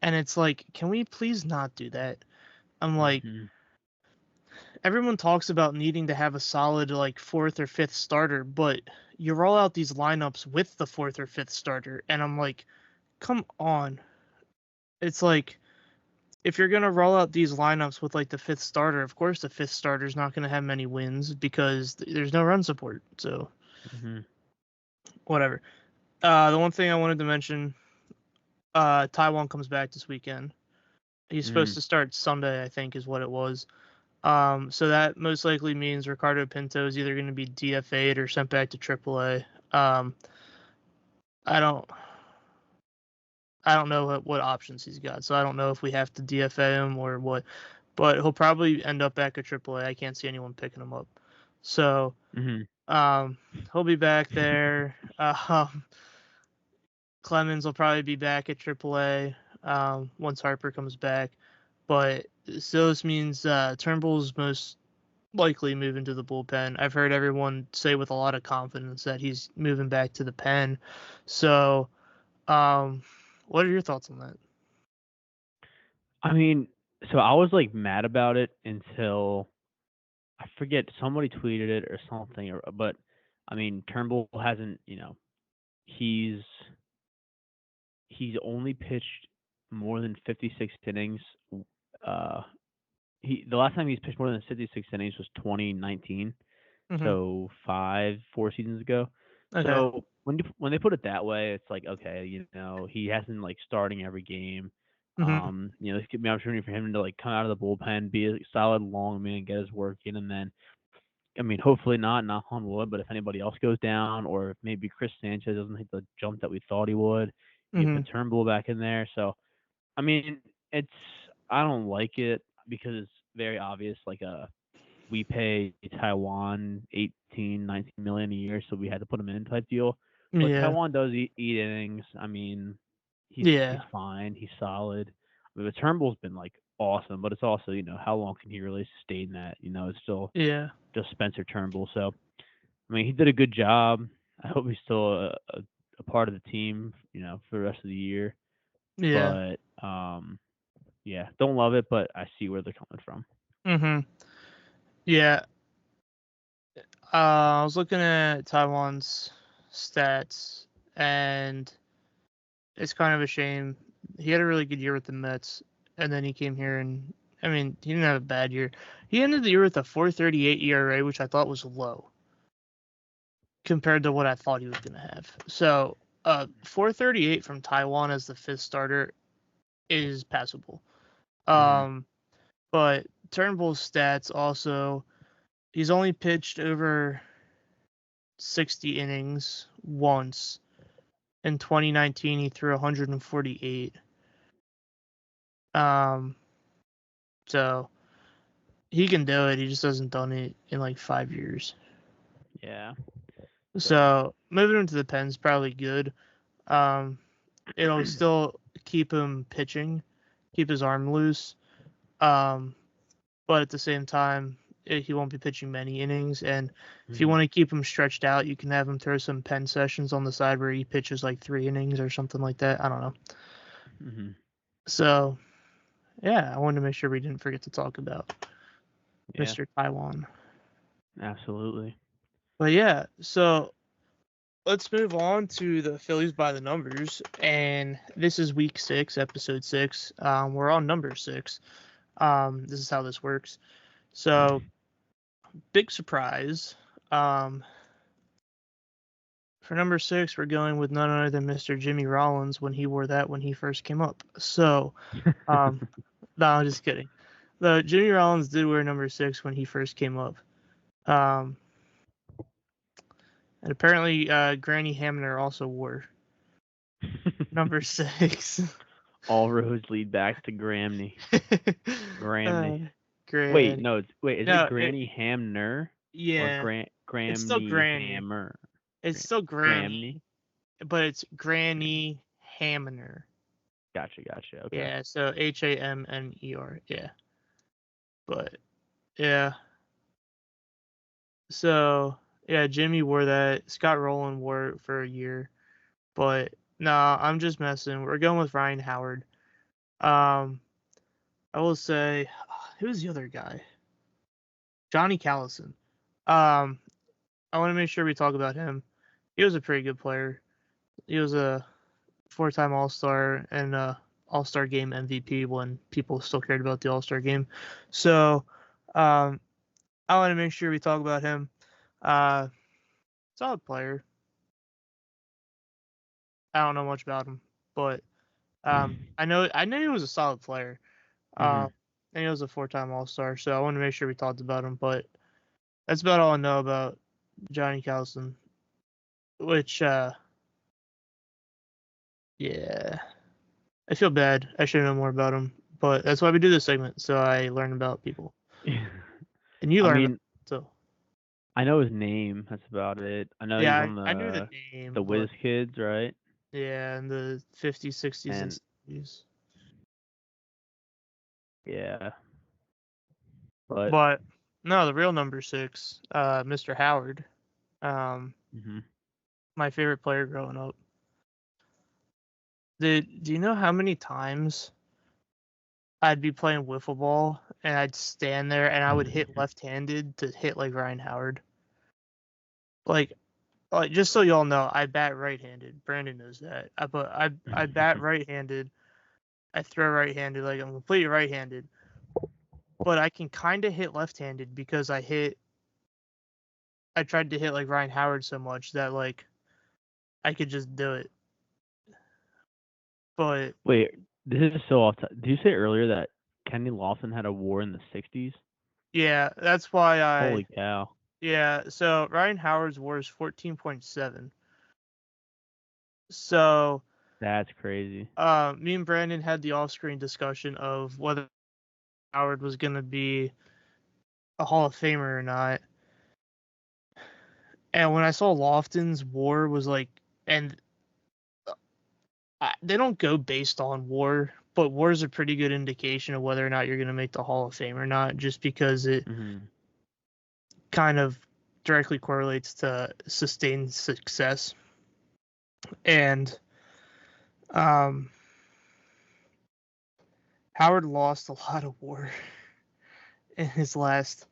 And it's like, can we please not do that? I'm like, Hmm. everyone talks about needing to have a solid like fourth or fifth starter, but you roll out these lineups with the fourth or fifth starter, and I'm like, come on. It's like, if you're gonna roll out these lineups with like the fifth starter, of course the fifth starter is not gonna have many wins because there's no run support. So Hmm. whatever. The one thing I wanted to mention, Taiwan comes back this weekend. He's supposed Mm. to start Sunday, I think, is what it was. So that most likely means Ricardo Pinto is either going to be DFA'd or sent back to AAA. I don't, I don't know what options he's got, so I don't know if we have to DFA him or what. But he'll probably end up back at AAA. I can't see anyone picking him up. So Hmm. um, he'll be back there. Clemens will probably be back at AAA once Harper comes back. But so this means Turnbull's most likely moving to the bullpen. I've heard everyone say with a lot of confidence that he's moving back to the pen. So, um, what are your thoughts on that? I mean, so I was like mad about it until I forget somebody tweeted it or something, but I mean, Turnbull hasn't, he's he's only pitched more than 56 innings. Uh, the last time he's pitched more than 56 innings was 2019, Mm-hmm. so 4 seasons ago. Okay. So when they put it that way, it's like okay, he hasn't like starting every game. Mm-hmm. This could be an opportunity for him to like come out of the bullpen, be a solid long man, get his work in, and then I mean, hopefully not, knock on wood, but if anybody else goes down, or if maybe Chris Sanchez doesn't hit the jump that we thought he would, you Mm-hmm. put Turnbull back in there. So, I mean, it's I don't like it because it's very obvious. Like, we pay Taiwan 18, 19 million a year, so we had to put him in type deal. But Yeah. Taiwan does eat innings. I mean, he's Yeah. fine. He's solid. I mean, but Turnbull's been like awesome, but it's also how long can he really sustain that? It's still Yeah. just Spencer Turnbull. So I mean, he did a good job. I hope he's still a part of the team, for the rest of the year. Yeah. But yeah, don't love it, but I see where they're coming from. Mm-hmm. Yeah. I was looking at Taiwan's stats, and it's kind of a shame. He had a really good year with the Mets, and then he came here and I mean, he didn't have a bad year. He ended the year with a 4.38 ERA, which I thought was low compared to what I thought he was going to have. So, 4.38 from Taiwan as the fifth starter is passable. Hmm. Um, but Turnbull's stats also, he's only pitched over 60 innings once. In 2019, he threw 148. Um, so he can do it. He just hasn't done it in like 5 years. Yeah. So. So moving him to the pen's probably good. Um, it'll still keep him pitching, keep his arm loose. Um, but at the same time, he won't be pitching many innings. And if you Hmm. want to keep him stretched out, you can have him throw some pen sessions on the side where he pitches like 3 innings or something like that. I don't know. Hmm. So yeah, I wanted to make sure we didn't forget to talk about Yeah. Mr. Taiwan. Absolutely. But yeah, so let's move on to the Phillies by the numbers. And this is week 6, episode 6. We're on number 6. This is how this works. So, big surprise. Um, for number 6, we're going with none other than Mr. Jimmy Rollins when he wore that when he first came up. So, um, no, I'm just kidding. The Jimmy Rollins did wear number 6 when he first came up. Um, and apparently, Granny Hamner also wore number 6. All roads lead back to Gramney. uh, Gramney. Wait, Granny. no, is it No, Granny Hamner or yeah, it's still Grammy Granny. Hammer? It's still Granny, Gramney. but it's Granny Hamner. Gotcha. Okay. Yeah, so Hamner. Yeah, but yeah, so yeah, Jimmy wore that. Scott Rowland wore it for a year, but nah, I'm just messing. We're going with Ryan Howard. Um, I will say, who's the other guy? Johnny Callison. Um, I want to make sure we talk about him. He was a pretty good player. He was a four-time All-Star and All-Star Game MVP when people still cared about the All-Star Game. So, um, I want to make sure we talk about him. Uh, Solid player. I don't know much about him, but I know he was a solid player. Mm-hmm. And he was a four-time All-Star, so I want to make sure we talked about him. But that's about all I know about Johnny Callison. Which, yeah, I feel bad. I should know more about him, but that's why we do this segment, so I learn about people, and you I learn about mean, them too. I know his name. That's about it. I know he's Yeah, on I knew the the name, Whiz but Kids, right? yeah, in the 50s, 60s, and And 70s. yeah, but But no, the real number six, Mr. Howard, um, mhm. my favorite player growing up. Do you know how many times I'd be playing wiffle ball and I'd stand there and I would hit left-handed to hit like Ryan Howard? Like, just so y'all know, I bat right-handed. Brandon knows that. I bat right-handed. I throw right-handed. Like I'm completely right-handed, but I can kind of hit left-handed because I tried to hit like Ryan Howard so much that like I could just do it. But Wait, this is so off. Did you say earlier that Kenny Lawson had a war in the '60s? yeah, that's why Holy cow, yeah. So Ryan Howard's WAR is 14.7. So that's crazy. me and Brandon had the off-screen discussion of whether Howard was gonna be a Hall of Famer or not. And when I saw Lofton's WAR was like, and they don't go based on WAR, but WAR is a pretty good indication of whether or not you're going to make the Hall of Fame or not, just because it Hmm. kind of directly correlates to sustained success. And um, Howard lost a lot of WAR in his last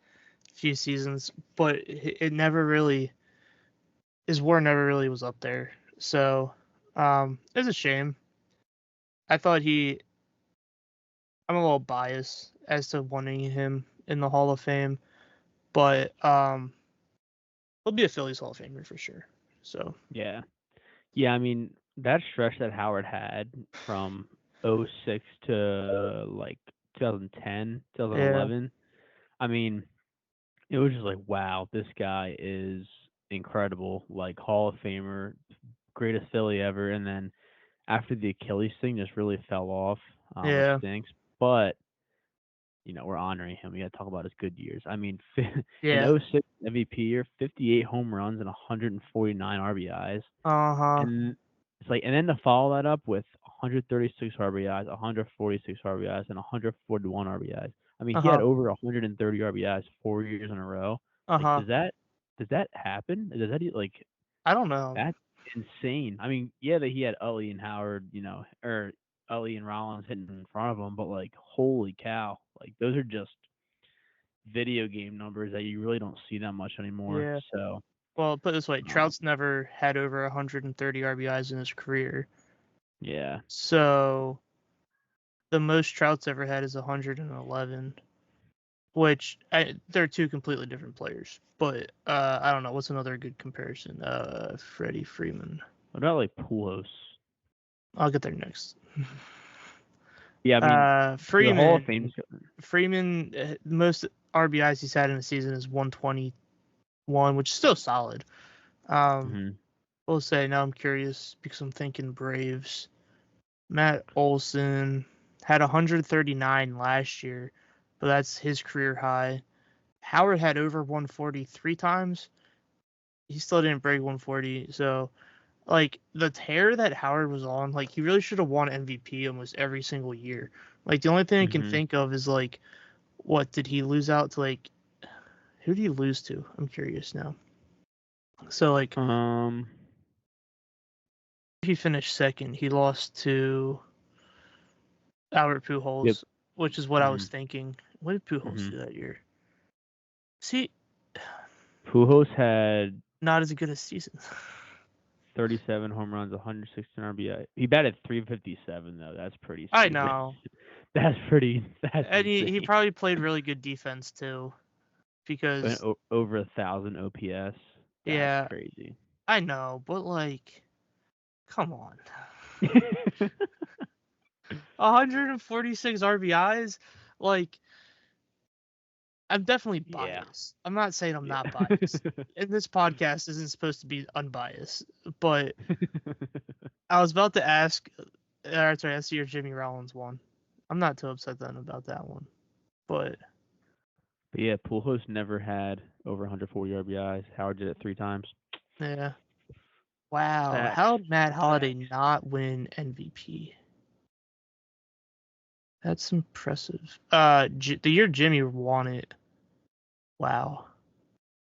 few seasons, but it never really, his WAR never really was up there. So it's a shame. I thought I'm a little biased as to wanting him in the Hall of Fame, but he'll be a Phillies Hall of Famer for sure. So Yeah, yeah. I mean, that stretch that Howard had from '06 to like 2010, yeah, 2011. I mean, it was just like, wow, this guy is incredible. Like Hall of Famer, greatest Philly ever. And then after the Achilles thing, just really fell off, which yeah, stinks. But we're honoring him. We got to talk about his good years. I mean, in yeah. '06 MVP year, 58 home runs and 149 RBIs, Uh huh. and it's like, and then to follow that up with 136 RBIs, 146 RBIs, and 141 RBIs. I mean, Uh he had huh. over 130 RBIs 4 years in a row. Uh Like, huh. does that happen? Does that like I don't know. that's insane? I mean, yeah, that he had Utley and Howard, or Utley and Rollins hitting in front of him, but like, holy cow, like those are just video game numbers that you really don't see that much anymore. Yeah. So, Well, put it this way, um, Trout's never had over 130 RBIs in his career. yeah, So the most Trout's ever had is 111, which they're two completely different players. But I don't know. What's another good comparison? Freddie Freeman. what about like Pujols? I'll get there next. Yeah, I mean, for the Hall of Fame. Freeman, most RBIs he's had in a season is 121, which is still solid. Um, Mhm. we'll say now I'm curious because I'm thinking Braves. Matt Olson had 139 last year, but that's his career high. Howard had over 140 3 times. He still didn't break 140. So like the tear that Howard was on, like he really should have won MVP almost every single year. Like the only thing I can Mhm. think of is like, what did he lose out to? Like, who did he lose to? I'm curious now. So like, Um. he finished second. He lost to Albert Yep. Pujols, which is what I was Mhm. thinking. What did Pujols Mhm. do that year? See, Pujols had not as good a season. 37 home runs, 116 RBI. He batted 357 though. That's pretty I stupid. know. That's pretty. That's And he insane. probably played really good defense too, Went because over 1,000 OPS. That's yeah, crazy. I know, but like, come on, 146 RBIs. Like, I'm definitely Yeah. biased. I'm not saying I'm Yeah. not biased. And this podcast isn't supposed to be unbiased, but I was about to ask. Sorry, I see your Jimmy Rollins one. I'm not too upset then about that one, but But yeah, Pujols never had over 140 RBIs. Howard did it 3 times. yeah. Wow, Facts. how did Matt Holliday Facts. not win MVP? That's impressive. The year Jimmy won it. Wow,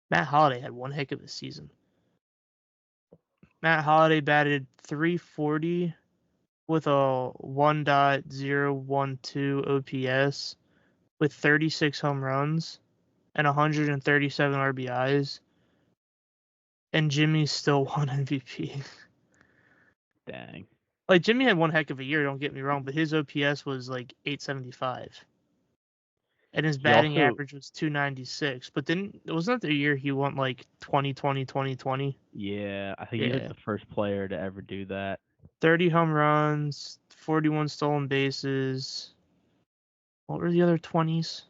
Matt Holliday had one heck of a season. Matt Holliday batted 340 with a 1.012 OPS with 36 home runs and 137 RBIs, and Jimmy still won MVP. Dang. Like Jimmy had one heck of a year, don't get me wrong, but his OPS was like 875. And his He batting also, average was 296. But then wasn't that the year he won like 2020 2020? yeah, I think he's like Yeah. the first player to ever do that. 30 home runs, 41 stolen bases. What were the other 20s?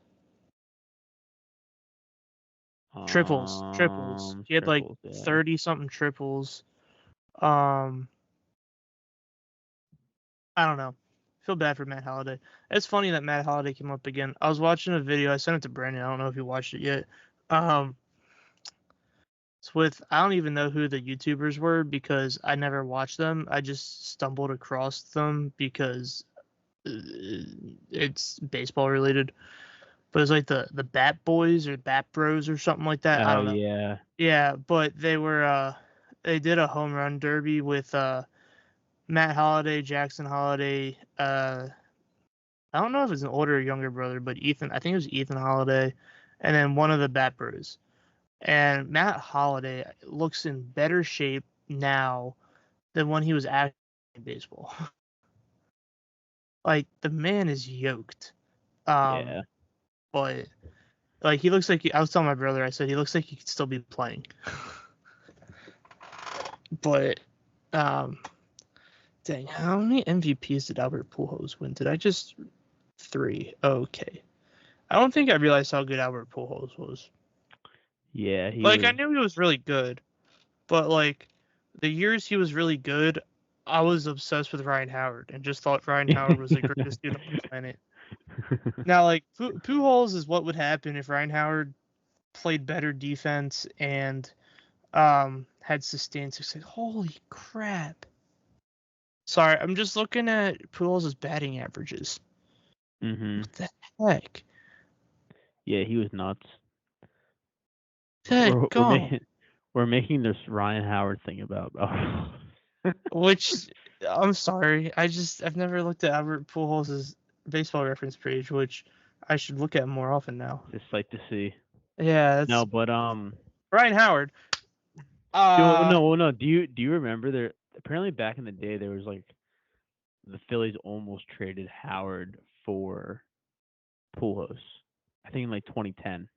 Triples. He had like Triples, yeah. 30 something triples. Um, I don't know. Feel bad for Matt Holliday. It's funny that Matt Holliday came up again. I was watching a video. I sent it to Brandon. I don't know if you watched it yet. Um, it's with, I don't even know who the YouTubers were because I never watched them. I just stumbled across them because it's baseball related. But it's like the Bat Boys or Bat Bros or something like that. I Oh don't know. yeah. Yeah, but they did a home run derby with Matt Holliday, Jackson Holliday, I don't know if it's an older or younger brother, but Ethan, I think it was Ethan Holliday, and then one of the Bat Bros. And Matt Holliday looks in better shape now than when he was active in baseball. Like the man is yoked. Um, Yeah. but like he looks like I was telling my brother, I said he looks like he could still be playing. But um, dang, how many MVPs did Albert Pujols win? Did I just 3? Okay. I don't think I realized how good Albert Pujols was. Yeah, he Like I was. knew he was really good, but like the years he was really good, I was obsessed with Ryan Howard and just thought Ryan Howard was the greatest dude on the planet. Now, like Pujols is what would happen if Ryan Howard played better defense and had sustained success. Holy crap! Sorry, I'm just looking at Pujols' batting averages. Mhm. What the heck? Yeah, he was nuts. Good We're God! making this Ryan Howard thing about. Which I'm sorry, I've never looked at Albert Pujols' baseball reference page, which I should look at more often now. Just like to see. Yeah, that's No, but Ryan Howard. no, Uh, no, no. Do you remember there? Apparently, back in the day, there was like the Phillies almost traded Howard for Pujols. I think in like 2010.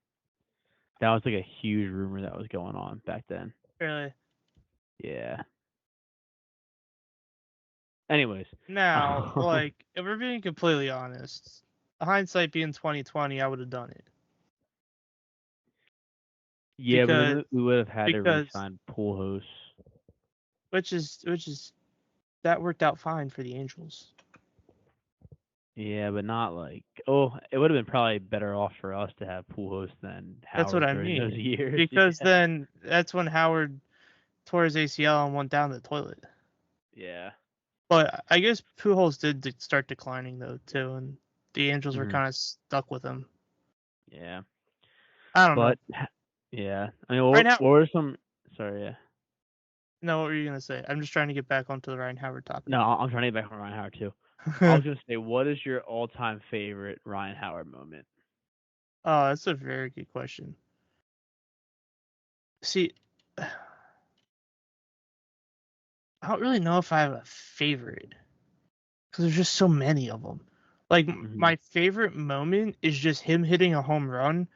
That was like a huge rumor that was going on back then. really. Yeah. Anyways, Now, like, if we're being completely honest, hindsight being 2020, I would have done it yeah, but because then we would have had to because re-sign Pujols. which is that worked out fine for the Angels. Yeah, but not like. Oh, it would have been probably better off for us to have Pujols than That's what Howard I during those mean. years. Because Yeah. then that's when Howard tore his ACL and went down the toilet. Yeah. But I guess Pujols did start declining though too, and the Angels were Hmm. kind of stuck with him. Yeah. I don't know. But yeah, I mean, Right now, what were some? Sorry, yeah. no, what were you gonna say? I'm just trying to get back onto the Ryan Howard topic. No, I'm trying to get back on Ryan Howard too. I was gonna say, what is your all-time favorite Ryan Howard moment? Oh, that's a very good question. See, I don't really know if I have a favorite because there's just so many of them. Like Hmm. my favorite moment is just him hitting a home run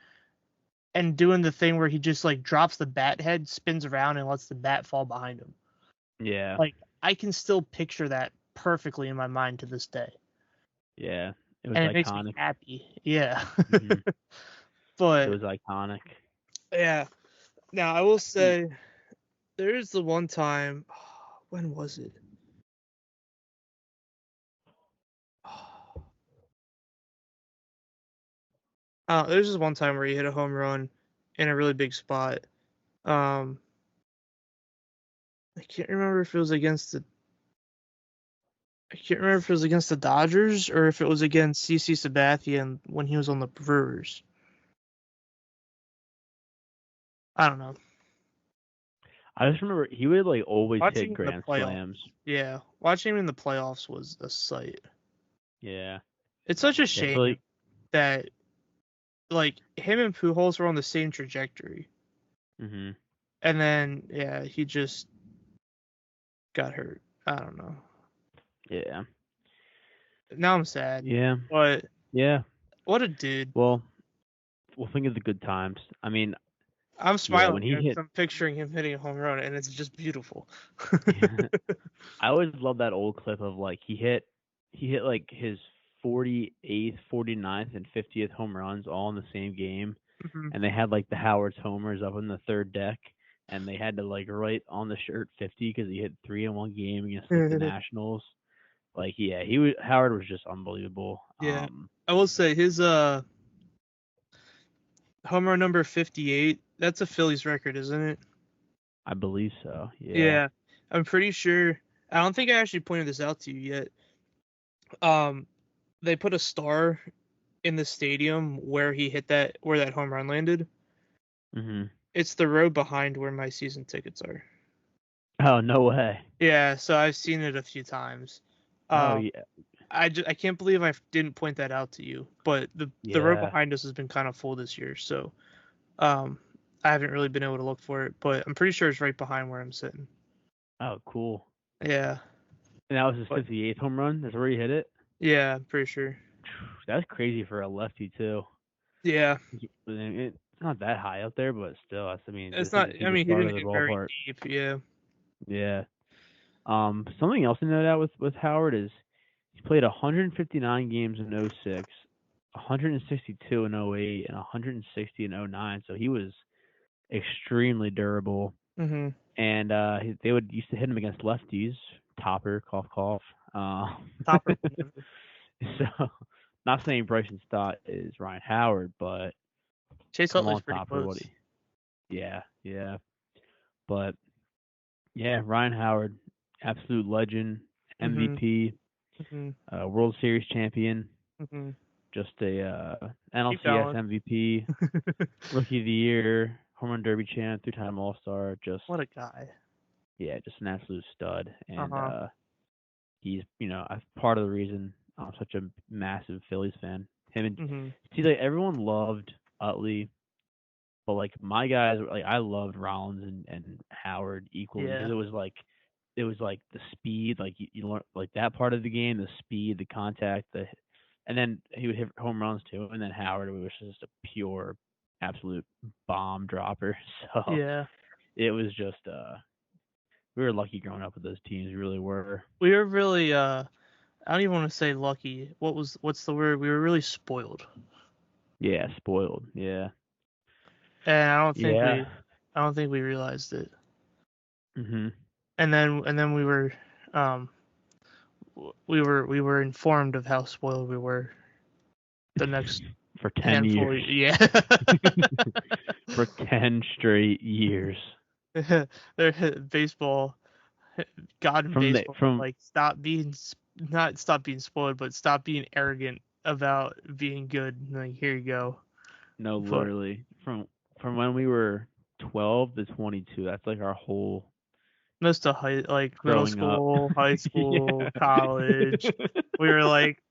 and doing the thing where he just like drops the bat head, spins around, and lets the bat fall behind him. Yeah, Like I can still picture that perfectly in my mind to this day, yeah, it was and it makes me iconic. happy. Yeah, Hmm. It but was iconic. yeah. Now I will Mm. say there is the one time. When was it? There's this one time where he hit a home run in a really big spot. Um, I can't remember if it was against the. I can't remember if it was against the Dodgers or if it was against CC Sabathia when he was on the Brewers. I don't know. I just remember he would like always Watching hit him in the grand playoffs, slams. yeah, watching him in the playoffs was a sight. Yeah, It's such a yeah. So shame like, that like him and Pujols were on the same trajectory, hmm, and then yeah, he just got hurt. I don't know. yeah, Now I'm sad, yeah, but yeah. what a dude. Well, we'll think of the good times. I mean, I'm yeah, smiling when he because hit, I'm picturing him hitting a home run, and it's just beautiful. I always love that old clip of like he hit like his 48th, 49th, and 50th home runs all in the same game, Mhm. and they had like the Howard's homers up in the third deck, and they had to like write on the shirt 50 because he hit three in one game against like the Nationals. Like, yeah, Howard was just unbelievable. Yeah, I will say his home run number 58. That's a Phillies record, isn't it? I believe so. Yeah. Yeah, I'm pretty sure. I don't think I actually pointed this out to you yet. Um, they put a star in the stadium where he hit where that home run landed. Mhm. It's the row behind where my season tickets are. Oh, no way. Yeah, so I've seen it a few times. Oh, Um, yeah. I can't believe I didn't point that out to you, but the row Yeah. behind us has been kind of full this year, so um, I haven't really been able to look for it, but I'm pretty sure it's right behind where I'm sitting. Oh, cool. Yeah, And that was his but 58th home run. That's where he hit it. yeah, I'm pretty sure. That's crazy for a lefty too. Yeah, I mean, it's not that high up there, but still, I mean, it's just not. in the I deepest mean, he part didn't of the hit very ballpark. deep. Yeah. Yeah. Something else to note out with Howard is he played 159 games in '06, 162 in '08, and 160 in '09. So he was extremely durable. Mhm. And they would used to hit him against lefties. Topper, cough, cough. Uh, Topper whenever. so, not saying Bryson Stott is Ryan Howard, but Chase come Utley's on, pretty Topper, close. yeah, yeah. But yeah, Ryan Howard, absolute legend, Mhm. MVP, Mhm. World Series champion, Mhm. just a Keep NLCS going. MVP, Rookie of the Year, Home Run Derby champ, three-time All-Star. Just What a guy. yeah, just an absolute stud. Uh And huh. he's part of the reason I'm such a massive Phillies fan. Him and Mhm. see like everyone loved Utley, but like my guys like I loved Rollins and Howard equally because Yeah. it was like the speed, like you learn like that part of the game, the speed, the contact, and then he would hit home runs too, and then Howard was just a pure, absolute bomb dropper. So Yeah. it was just we were lucky growing up with those teams, we really were. We were really I don't even want to say lucky. What's the word? We were really spoiled. Yeah, spoiled. Yeah, And yeah. I don't think we realized it. Mhm. And then um we were informed of how spoiled we were the next For 10 handful. years. Yeah. For 10 straight years. They're baseball, God in baseball. from Like, stop being not stop being spoiled, but stop being arrogant about being good. Like, here you go. no, But literally from when we were 12 to 22. That's like our whole most of like middle growing up. school, high Yeah. school, college, we were like,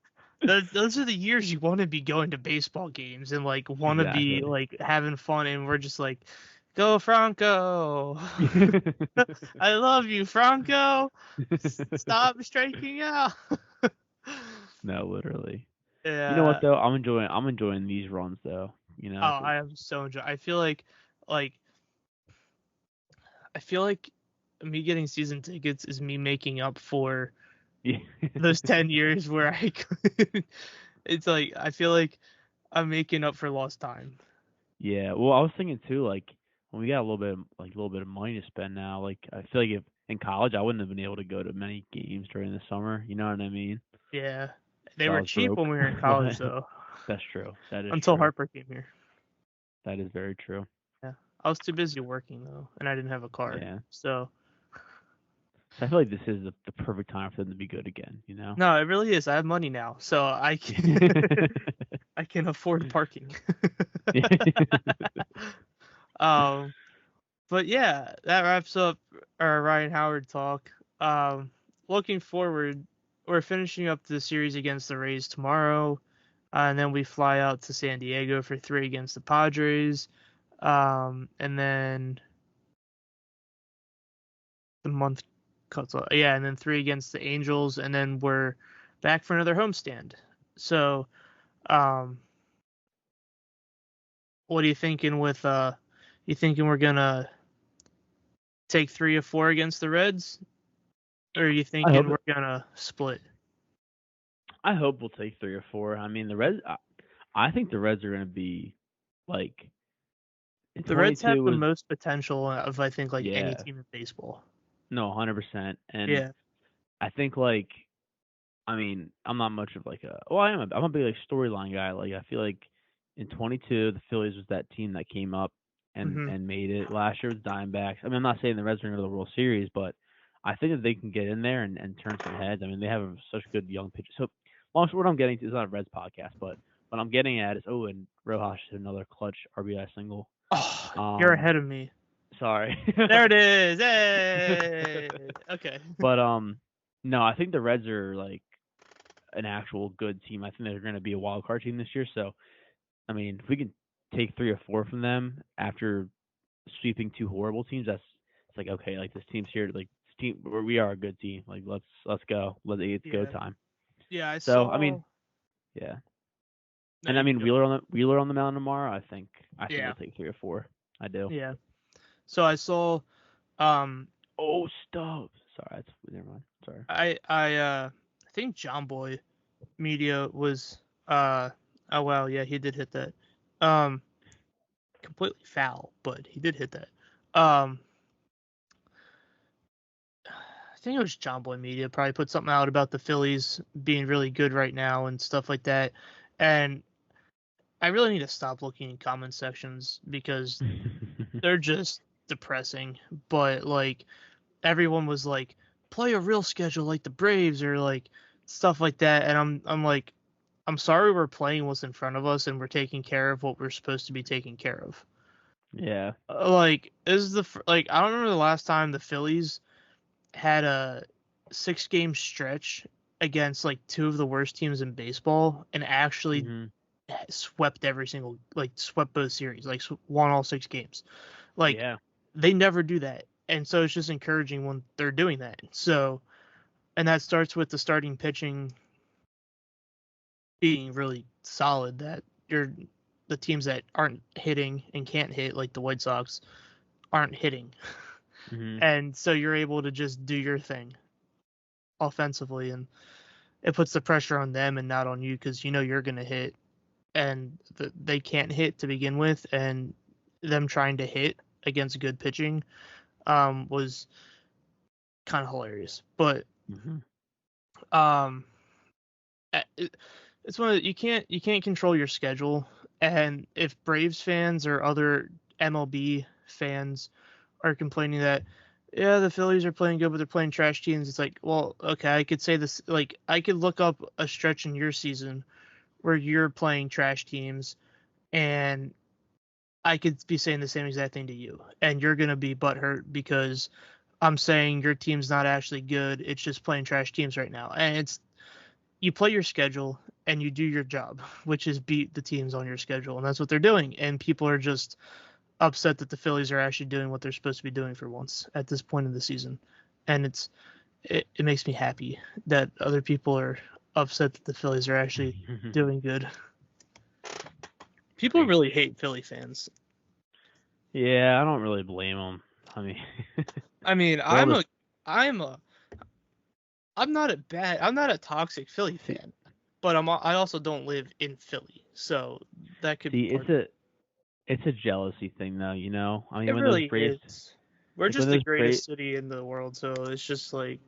those are the years you want to be going to baseball games and like want to be Exactly. like having fun, and we're just like, go Franco. I love you, Franco. Stop striking out. No, literally. You know what Yeah. though? I'm enjoying these runs though. Oh, 'Cause I am so enjoy. Like I feel like me getting season tickets is me making up for yeah. those 10 years where I could. It's like I feel like I'm making up for lost time. Yeah. Well, I was thinking too, like when we got a little bit of money to spend now, like I feel like if in college I wouldn't have been able to go to many games during the summer. You know what I mean? Yeah. They 'Cause I were was cheap broke. when we were in college But though, that's true. That is until true. Harper came here. That is very true. Yeah. I was too busy working though, and I didn't have a car. Yeah. So, So I feel like this is the perfect time for them to be good again. You know? no, it really is. I have money now, so I can I can afford parking. um but yeah, that wraps up our Ryan Howard talk. Looking forward, we're finishing up the series against the Rays tomorrow, and then we fly out to San Diego for 3 against the Padres. And then the month cuts off. Yeah, and then 3 against the Angels, and then we're back for another homestand. So, um, what are you thinking with you thinking we're gonna take 3 or 4 against the Reds, or are you I hope thinking we're gonna split? I hope we'll take 3 or 4. I mean, the Reds. I think the Reds are going to be like in The Reds have 22 the was most potential of, I think, like any yeah, team in baseball. no, 100%. And Yeah. I think like I mean, I'm not much of like a well, I'm a big like storyline guy. Like I feel like in 22 the Phillies was that team that came up and Hmm. and made it. Last year was Diamondbacks. I mean, I'm not saying the Reds are going to the World Series, but I think that they can get in there and turn some heads. I mean, they have such good young pitchers. So, long what I'm getting to is not a Reds podcast, but what I'm getting at is and Rojas hit another clutch RBI single. Oh, you're Um, ahead of me. sorry. There it is. Hey. Okay. But no, I think the Reds are like an actual good team. I think they're going to be a wild card team this year. So, I mean, if we can take 3 or 4 from them after sweeping 2 horrible teams, that's it's like okay, like this team's here. Like this team, we are a good team. Like let's go. It's go Yeah. time. Yeah, I So, I saw. mean, yeah, No, and I you can mean go. Wheeler on the mound tomorrow. I think Yeah. we'll take 3 or 4. I do. Yeah. So I saw. Um. Oh, stuff. Sorry, that's never mind. Sorry. I think John Boy Media was. Oh wow. Yeah, he did hit that. Um. Completely foul, but he did hit that. Um. I think it was John Boy Media probably put something out about the Phillies being really good right now and stuff like that. And I really need to stop looking in comment sections because they're just depressing. But like everyone was like, play a real schedule like the Braves or like stuff like that. And I'm like, I'm sorry we're playing what's in front of us and we're taking care of what we're supposed to be taking care of. Yeah. Like this is like I don't remember the last time the Phillies had a 6 game stretch against like 2 of the worst teams in baseball and actually Mhm. swept swept both series, like won all 6 games. Like Yeah. they never do that. And so it's just encouraging when they're doing that. So, and that starts with the starting pitching being really solid, that the teams that aren't hitting and can't hit, like the White Sox, aren't hitting. Mhm. And so you're able to just do your thing offensively, and it puts the pressure on them and not on you because you know you're going to hit, and they can't hit to begin with, and them trying to hit against good pitching was kind of hilarious. But Mhm. um, it's you can't control your schedule, and if Braves fans or other MLB fans are complaining that, yeah, the Phillies are playing good, but they're playing trash teams. It's like, well, okay, I could say this. Like, I could look up a stretch in your season where you're playing trash teams, and I could be saying the same exact thing to you, and you're gonna be butthurt because I'm saying your team's not actually good. It's just playing trash teams right now, and it's you play your schedule and you do your job, which is beat the teams on your schedule, and that's what they're doing. And people are just upset that the Phillies are actually doing what they're supposed to be doing for once at this point of the season, and it makes me happy that other people are upset that the Phillies are actually doing good. People really hate Philly fans. Yeah, I don't really blame them. I mean, all this, I'm not a toxic Philly fan, but I also don't live in Philly, so that could be see, part. it's a jealousy thing, though. You know, I mean, It when those really Braves, is. We're like when just the those Braves, greatest city in the world, so it's just like,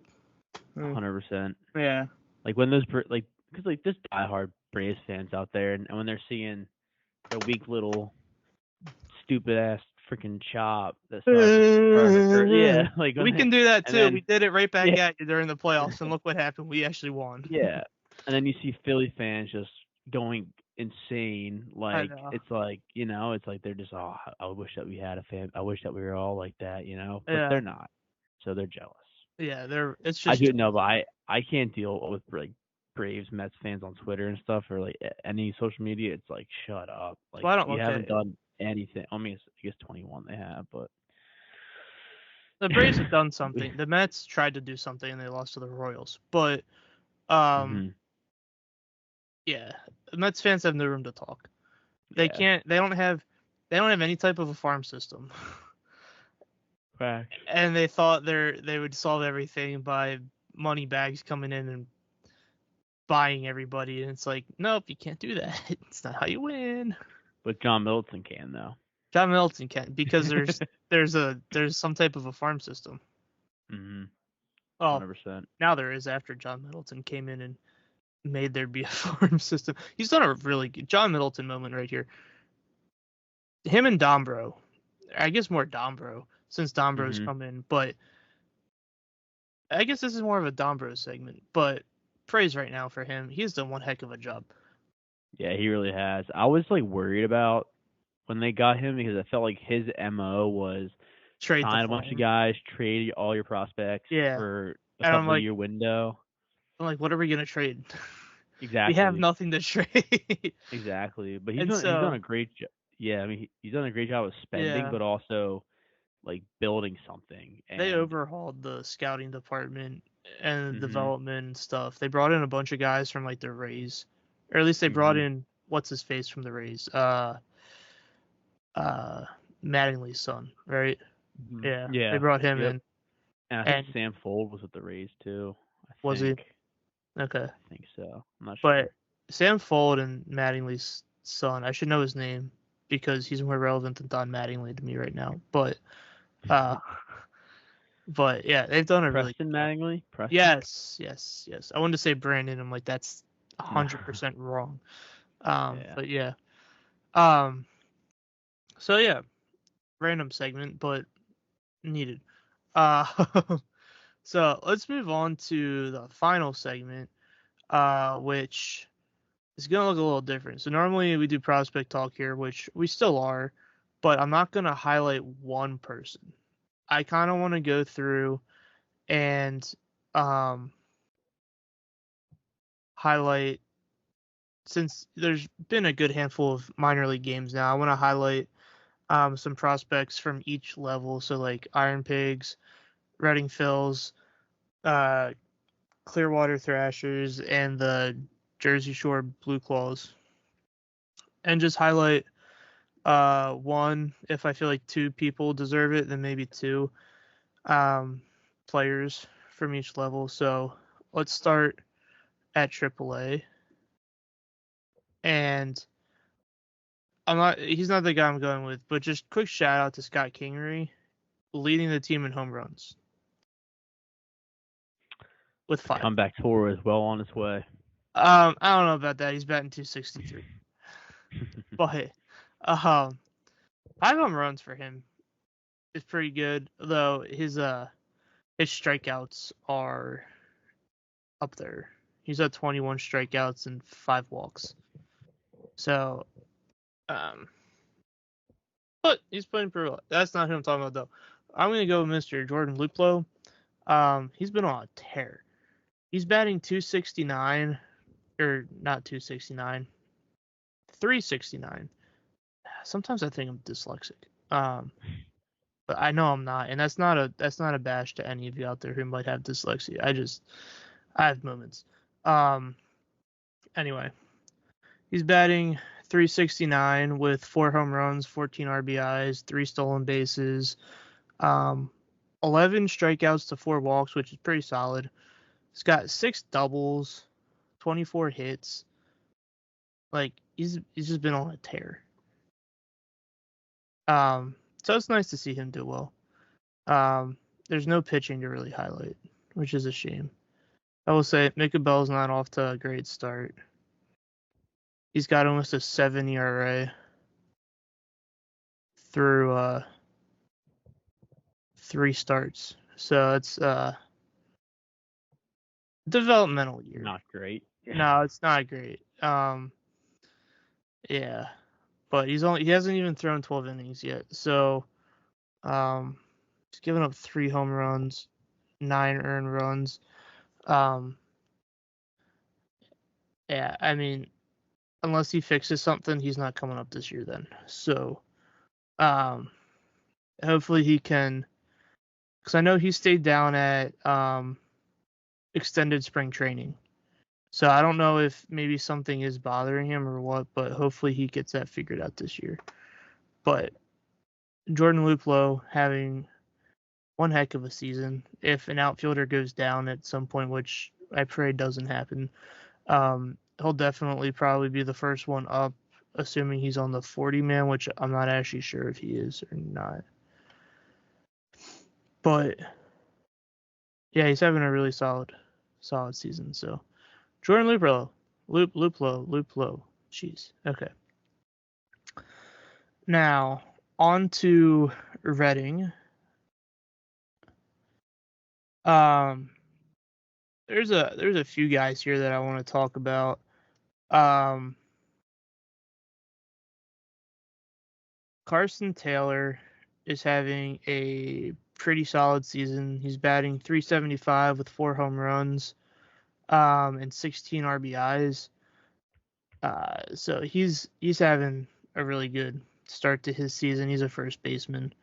100%. yeah, Like when those, like, because like there's diehard Braves fans out there, and when they're seeing their weak little stupid ass freaking chop that started yeah, like when we they, can do that and too. We then did it right back yeah, at you during the playoffs, and look what happened. We actually won. yeah, and then you see Philly fans just going insane. I Like know. it's like it's like they're just I wish that we had a fan. I wish that we were all like that, but Yeah, they're not, so they're jealous. yeah. It's I just do know, but I can't deal with like Braves Mets fans on Twitter and stuff or like any social media. It's like shut up. well, Like I don't you look at haven't it. done anything. I mean, I guess 21 they have, but The Braves have done something. The Mets tried to do something and they lost to the Royals, but um, hmm yeah, the Mets fans have no room to talk. They yeah, can't. They don't have any type of a farm system. facts. And they thought they would solve everything by money bags coming in and buying everybody, and it's like, nope, you can't do that. It's not how you win. But John Middleton can though. John Middleton can't because there's some type of a farm system. Mhm. Oh, 100%. now there is after John Middleton came in and made there be a farm system. He's done a really good John Middleton moment right here. Him and Dombro, I guess more Dombro since Dombro's Mhm. come in, but I guess this is more of a Dombro segment. But praise right now for him. He's done one heck of a job. Yeah, he really has. I was like worried about when they got him because I felt like his MO was Trade the sign a bunch of farm. guys, trade all your prospects Yeah. for a And couple year window. I'm like, what are we gonna trade? We have Exactly. nothing to trade. Exactly. But And he's done so, a great job. Yeah, I mean he's done a great job of spending, yeah, but also like building something. they And overhauled the scouting department and the mhm. development and stuff. They brought in a bunch of guys from like the Rays, or at least they brought Mhm. in what's his face from the Rays, uh, Mattingly's son, right? Mhm. Yeah, they Yeah. brought him Yep. in, And I think and Sam Fold was with the Rays too. I was he think. okay? I think so. I'm not But sure. Sam Fold and Mattingly's son, I should know his name because he's more relevant than Don Mattingly to me right now. Uh, but yeah, they've done a really Preston good job. Mattingly? Preston? Yes, yes, yes. I wanted to say Brandon. I'm like, that's No. 100% wrong. Yeah. But yeah. Um, so yeah, random segment, but needed. Uh, so let's move on to the final segment, which is gonna look a little different. So normally we do prospect talk here, which we still are, but I'm not gonna highlight one person. I kind of want to go through and um highlight since there's been a good handful of minor league games now. I want to highlight some prospects from each level. So like Iron Pigs, Reading Phils, uh, Clearwater Thrashers, and the Jersey Shore Blue Claws, and just highlight one if I feel like two people deserve it, then maybe two players from each level. So let's start at AAA, and he's not the guy I'm going with, but just quick shout out to Scott Kingery leading the team in home runs with The 5. comeback tour is well on its way. I don't know about that. He's batting 263, but 5 home runs for him is pretty good, though his strikeouts are up there. He's at 21 strikeouts and 5 walks. So, but he's playing pretty well. That's not who I'm talking about though. I'm gonna go with Mr. Jordan Luplow. He's been on a tear. He's batting 269, or not 269, 369. Sometimes I think I'm dyslexic. But I know I'm not, and that's not a bash to any of you out there who might have dyslexia. I have moments. Anyway, he's batting 369 with 4 home runs, 14 RBIs, 3 stolen bases, 11 strikeouts to 4 walks, which is pretty solid. He's got 6 doubles, 24 hits. Like he's just been on a tear. So it's nice to see him do well. There's no pitching to really highlight, which is a shame. I will say Micah Bell's not off to a great start. He's got almost a 7 ERA through 3 starts. So it's developmental year. Not great. No, it's not great. Yeah. But he hasn't even thrown 12 innings yet. So he's given up 3 home runs, 9 earned runs. Yeah, I mean, unless he fixes something, he's not coming up this year then. So hopefully he can, because I know he stayed down at extended spring training. So I don't know if maybe something is bothering him or what, but hopefully he gets that figured out this year. But Jordan Luplow having one heck of a season. If an outfielder goes down at some point, which I pray doesn't happen, he'll definitely probably be the first one up, assuming he's on the 40-man, which I'm not actually sure if he is or not. But yeah, he's having a really solid season. So Jordan Luplow. Jeez. Okay. Now on to Reading. There's a few guys here that I want to talk about. Carson Taylor is having a pretty solid season. He's batting 375 with 4 home runs, and 16 RBIs. So he's having a really good start to his season. He's a first baseman.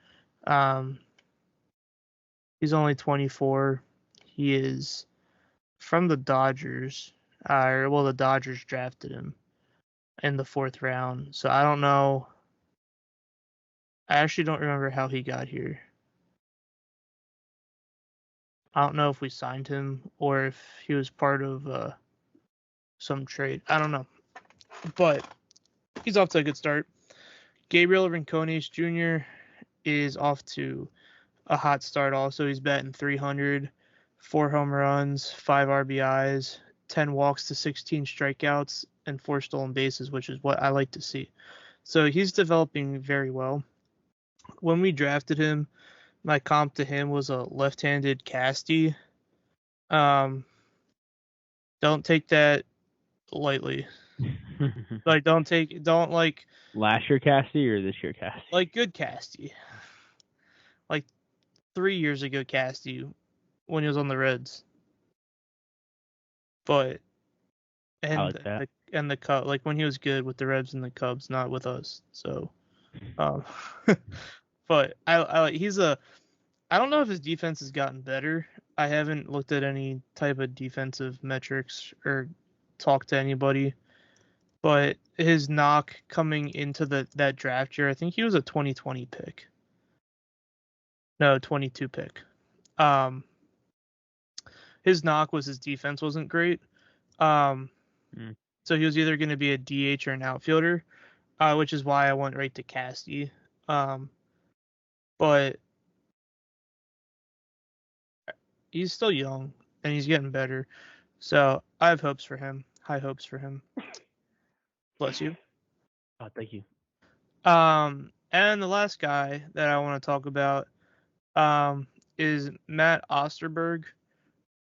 He's only 24. He is from the Dodgers. The Dodgers drafted him in the 4th round. So I don't know. I actually don't remember how he got here. I don't know if we signed him or if he was part of some trade. I don't know. But he's off to a good start. Gabriel Rincones Jr. is off to a hot start also. He's batting 300, 4 home runs, 5 RBIs, 10 walks to 16 strikeouts, and 4 stolen bases, which is what I like to see. So he's developing very well. When we drafted him, my comp to him was a left-handed Casty. Don't take that lightly. Like don't like last year Casty or this year Casty? Like good Casty. Like 3 years ago Casty when he was on the Reds. But I like that. and the Cubs, like when he was good with the Reds and the Cubs, not with us. So but I don't know if his defense has gotten better. I haven't looked at any type of defensive metrics or talked to anybody. But his knock coming into that draft year, I think he was a 2020 pick. No, 22 pick. His knock was his defense wasn't great. So he was either going to be a DH or an outfielder, which is why I went right to Casty. But he's still young and he's getting better. So I have hopes for him. High hopes for him. Bless you. Oh, thank you. And the last guy that I want to talk about is Matt Osterberg.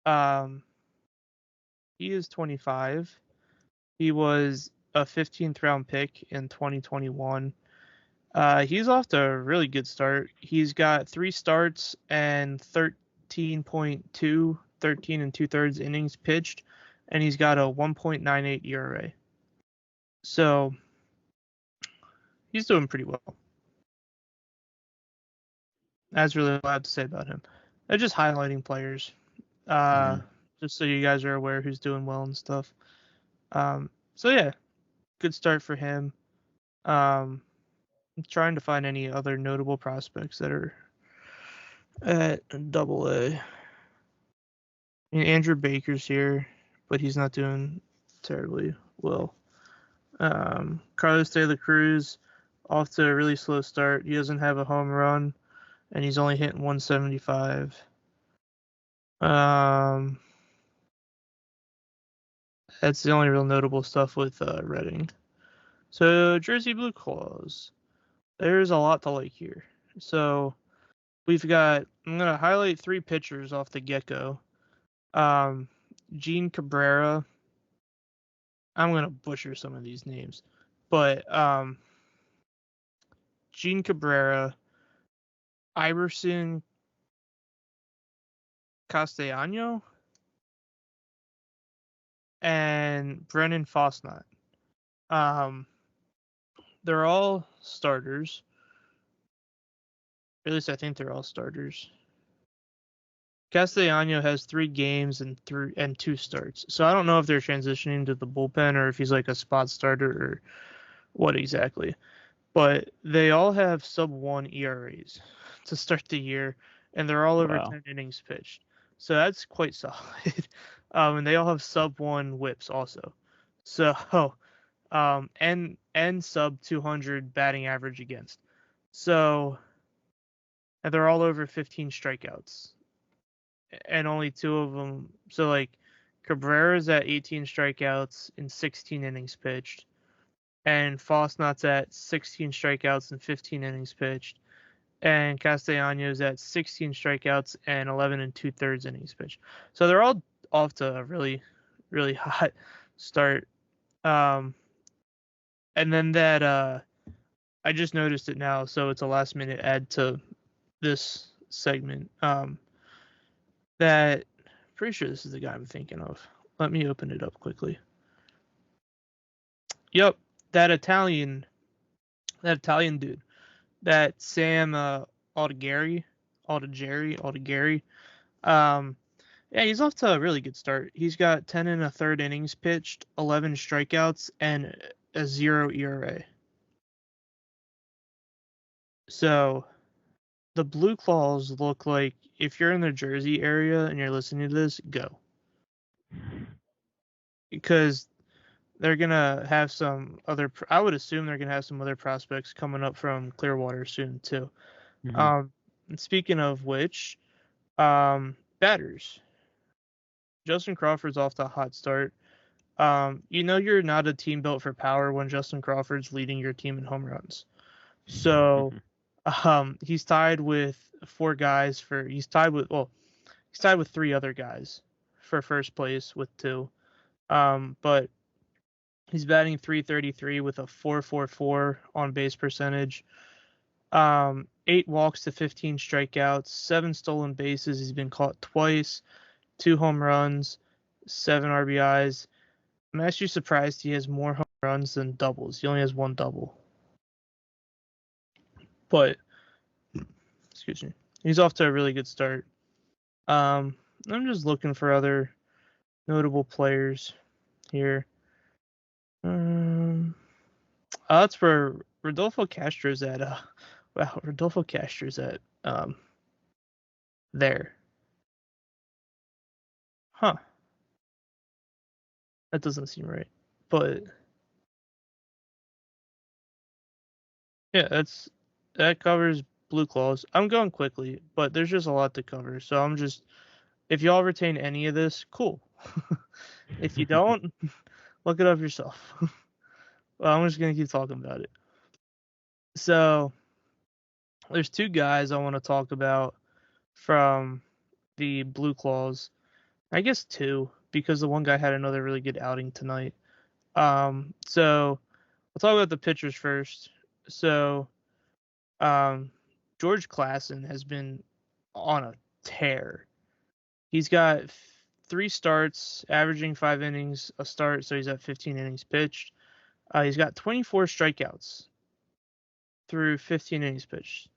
Um, he is 25. He was a 15th round pick in 2021. He's off to a really good start. He's got 3 starts and 13.2, 13 and 2/3 innings pitched, and he's got a 1.98 ERA. So he's doing pretty well. That's really all I have to say about him. They're just highlighting players, uh, Mhm. just so you guys are aware who's doing well and stuff. So yeah, good start for him. I'm trying to find any other notable prospects that are at Double A. Andrew Baker's here, but he's not doing terribly well. Carlos De La Cruz off to a really slow start. He doesn't have a home run, and he's only hitting 175. Um, that's the only real notable stuff with Reading. So Jersey Blue Claws, there's a lot to like here. So we've got. I'm gonna highlight 3 pitchers off the get go. Um, Gene Cabrera. I'm gonna butcher some of these names, but Gene Cabrera, Iverson Castellano, and Brennan Fosnot. Um, they're all starters. At least I think they're all starters. Castellano has 3 games and 2 starts. So I don't know if they're transitioning to the bullpen or if he's like a spot starter or what exactly. But they all have sub 1 ERAs to start the year, and they're all over Wow. 10 innings pitched. So that's quite solid. And they all have sub 1 whips also. So and sub 200 batting average against. So and they're all over 15 strikeouts, and only 2 of them. So like Cabrera's at 18 strikeouts in 16 innings pitched, and Fosnot's at 16 strikeouts and 15 innings pitched, and Castellanos at 16 strikeouts and 11 and 2/3 innings pitched. So they're all off to a really, really hot start. Um, and then that I just noticed it now, so it's a last minute add to this segment. That pretty sure this is the guy I'm thinking of. Let me open it up quickly. Yep, that Italian dude, that Sam Aldigeri. Um, yeah, he's off to a really good start. He's got 10 and a third innings pitched, 11 strikeouts, and a 0 ERA. So the Blue Claws look like, if you're in the Jersey area and you're listening to this, go, because they're gonna have some other. I would assume they're gonna have some other prospects coming up from Clearwater soon too. Mhm. And speaking of which, batters. Justin Crawford's off to a hot start. You know you're not a team built for power when Justin Crawford's leading your team in home runs. So, he's tied with 4 guys for. He's tied with 3 other guys for first place with 2. But he's batting 333 with a 4.44 on base percentage. 8 walks to 15 strikeouts, 7 stolen bases. He's been caught twice, 2 home runs, 7 RBIs. I'm actually surprised he has more home runs than doubles. He only has 1 double. But excuse me, he's off to a really good start. Um, I'm just looking for other notable players here. Um, that's where Rodolfo Castro's at. Wow, Rodolfo Castro's at there. Huh. That doesn't seem right. But yeah, that covers Blue Claws. I'm going quickly, but there's just a lot to cover. So I'm just, if y'all retain any of this, cool. If you don't, look it up yourself. Well, I'm just gonna keep talking about it. So there's 2 guys I want to talk about. from the Blue Claws. I guess 2 because the one guy had another really good outing tonight. So we'll talk about the pitchers first. So um, George Klassen has been on a tear. He's got 3 starts, averaging 5 innings a start, so he's at 15 innings pitched. He's got 24 strikeouts through 15 innings pitched.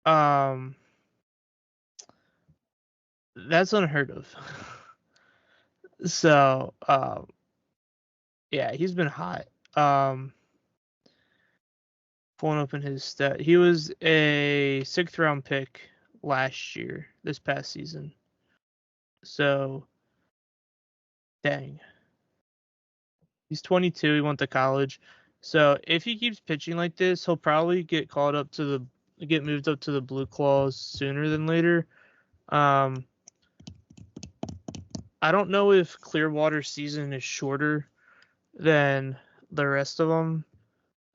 Um, that's unheard of. So, yeah, he's been hot. Pulling up in his stat, he was a 6th round pick last year, this past season. So, dang, he's 22. He went to college. So if he keeps pitching like this, he'll probably get moved up to the Blue Claws sooner than later. Um, I don't know if Clearwater season is shorter than the rest of them.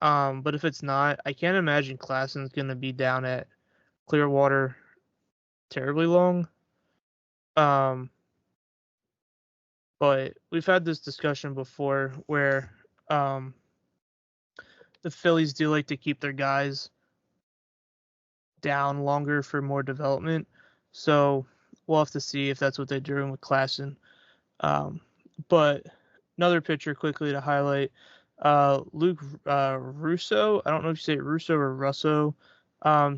But if it's not, I can't imagine Klassen's going to be down at Clearwater terribly long. Um, but we've had this discussion before where um, the Phillies do like to keep their guys down longer for more development. So we'll have to see if that's what they're doing with Klassen. But another pitcher quickly to highlight, Luke Russo. I don't know if you say Russo or Russo.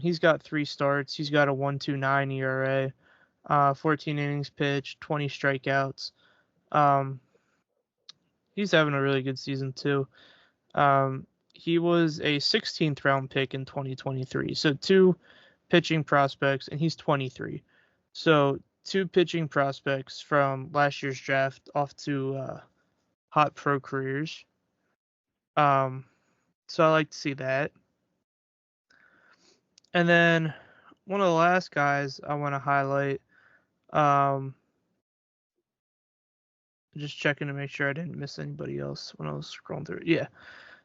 He's got 3 starts. He's got a 1.29 ERA, 14 innings pitched, 20 strikeouts. Um, he's having a really good season too. He was a 16th round pick in 2023. So 2 pitching prospects, and he's 23. So 2 pitching prospects from last year's draft off to hot pro careers. Um, so I like to see that. And then one of the last guys I want to highlight, um, just checking to make sure I didn't miss anybody else when I was scrolling through it. Yeah.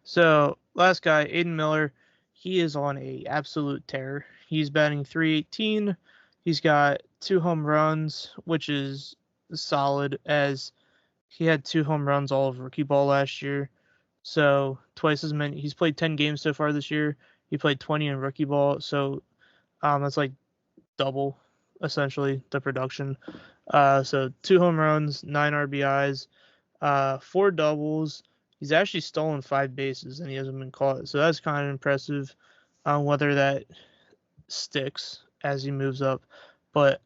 So last guy, Aiden Miller, he is on a absolute tear. He's batting 318. He's got 2 home runs, which is solid as he had 2 home runs all of rookie ball last year. So twice as many. He's played 10 games so far this year. He played 20 in rookie ball. So that's like double essentially the production. So 2 home runs, 9 RBIs, 4 doubles. He's actually stolen 5 bases and he hasn't been caught. So that's kind of impressive. Whether that sticks as he moves up, but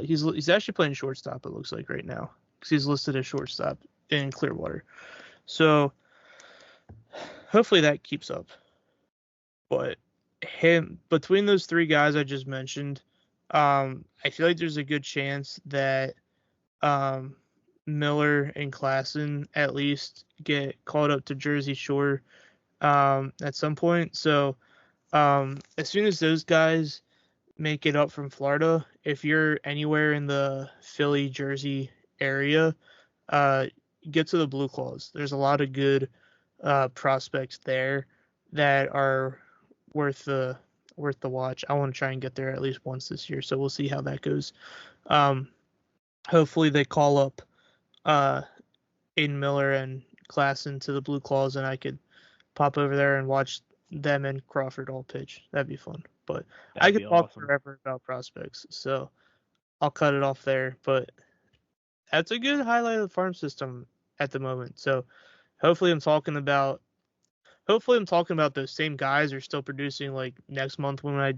he's actually playing shortstop. It looks like right now because he's listed as shortstop in Clearwater. So hopefully that keeps up. But him between those 3 guys I just mentioned, I feel like there's a good chance that um, Miller and Klassen at least get called up to Jersey Shore at some point. So as soon as those guys make it up from Florida, if you're anywhere in the Philly, Jersey area, uh, get to the Blue Claws. There's a lot of good prospects there that are worth the watch. I want to try and get there at least once this year, so we'll see how that goes. Hopefully they call up Aiden Miller and Klassen to the Blue Claws, and I could pop over there and watch them and Crawford all pitch. That'd be fun. But I That'd could be talk awesome. forever about prospects, so I'll cut it off there. But that's a good highlight of the farm system at the moment. So hopefully I'm talking about those same guys are still producing like next month when I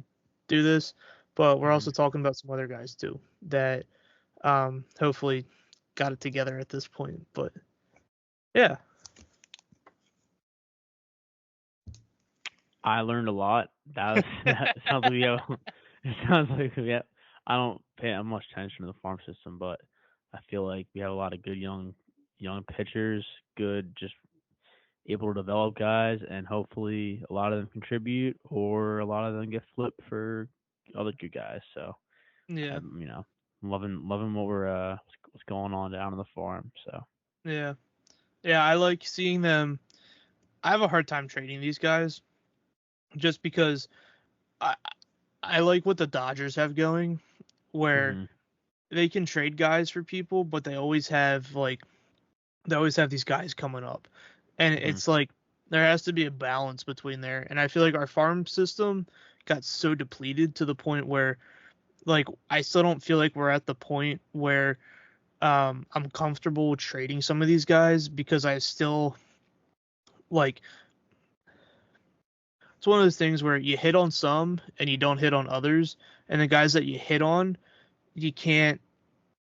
do this. But we're Hmm. also talking about some other guys too that hopefully got it together at this point. But yeah. I learned a lot. That was that sounds like we have. It sounds like we have. I don't pay that much attention to the farm system, but I feel like we have a lot of good young pitchers, good just able to develop guys, and hopefully a lot of them contribute or a lot of them get flipped for other good guys. So Yeah. I'm loving what we're what's going on down on the farm. So Yeah. Yeah, I like seeing them. I have a hard time trading these guys just because I I like what the Dodgers have going, where Hmm. they can trade guys for people, but they always have these guys coming up, and Hmm. it's like there has to be a balance between there. And I feel like our farm system got so depleted to the point where like I still don't feel like we're at the point where I'm comfortable trading some of these guys because I still like it's one of those things where you hit on some and you don't hit on others, and the guys that you hit on, you can't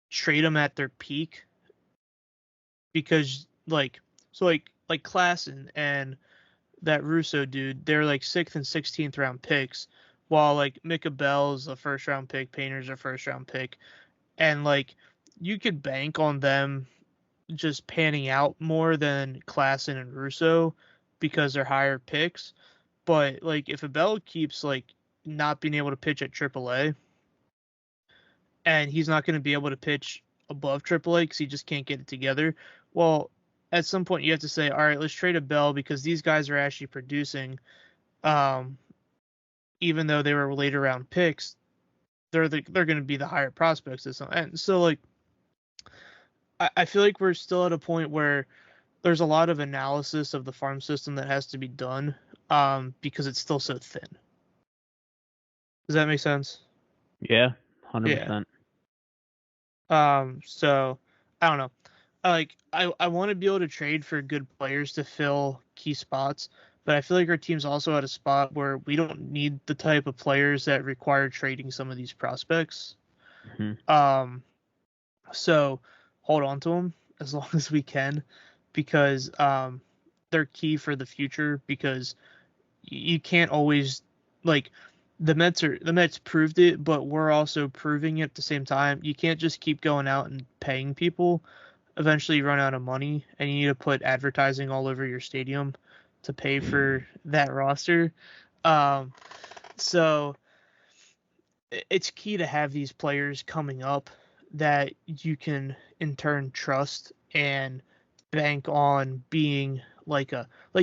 trade them at their peak because like Klassen and that Russo dude, they're like 6th and 16th round picks, while like Mika Bell's a first round pick, Painter's a first round pick, and like you could bank on them just panning out more than Klassen and Russo because they're higher picks. But like if Abel keeps like not being able to pitch at AAA, and he's not going to be able to pitch above AAA because he just can't get it together, well, at some point you have to say, all right, let's trade Abel because these guys are actually producing. Um, Even though they were later round picks, they're going to be the higher prospects. And so like I feel like we're still at a point where there's a lot of analysis of the farm system that has to be done because it's still so thin. Does that make sense? Yeah, Yeah. 100%. So I don't know. I want to be able to trade for good players to fill key spots, but I feel like our team's also at a spot where we don't need the type of players that require trading some of these prospects. Hmm. Um, so hold on to them as long as we can because they're key for the future because you can't always like the Mets proved it, but we're also proving it at the same time. You can't just keep going out and paying people. Eventually you run out of money and you need to put advertising all over your stadium to pay for that roster. Um, so it's key to have these players coming up that you can in turn trust and bank on being like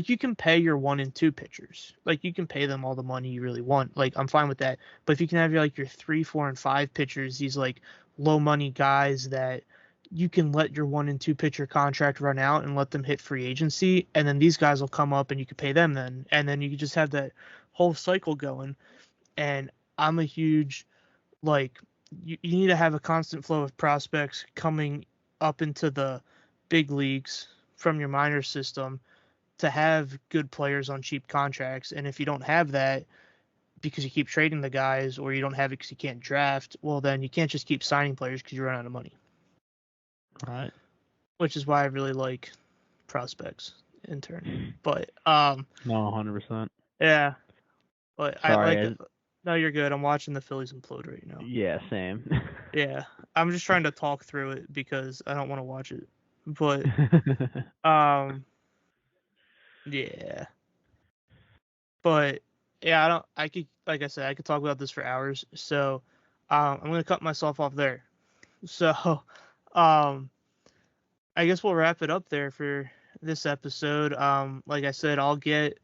you can pay your 1 and 2 pitchers, like you can pay them all the money you really want, like I'm fine with that. But if you can have your 3, 4, and 5 pitchers, these like low money guys that you can let your 1 and 2 pitcher contract run out and let them hit free agency, and then these guys will come up and you can pay them then, and then you can just have that whole cycle going. And I'm a huge like you need to have a constant flow of prospects coming up into the big leagues from your minor system to have good players on cheap contracts. And if you don't have that because you keep trading the guys or you don't have it because you can't draft, well, then you can't just keep signing players because you run out of money, Right. which is why I really like prospects in turn. But No, 100%. yeah, but I Sorry. like no, you're good. I'm watching the Phillies implode right now. Yeah, same. Yeah, I'm just trying to talk through it because I don't want to watch it. But um, yeah, but yeah, I don't. I could, like I said, I could talk about this for hours. So, I'm gonna cut myself off there. So, um, I guess we'll wrap it up there for this episode. Like I said, I'll get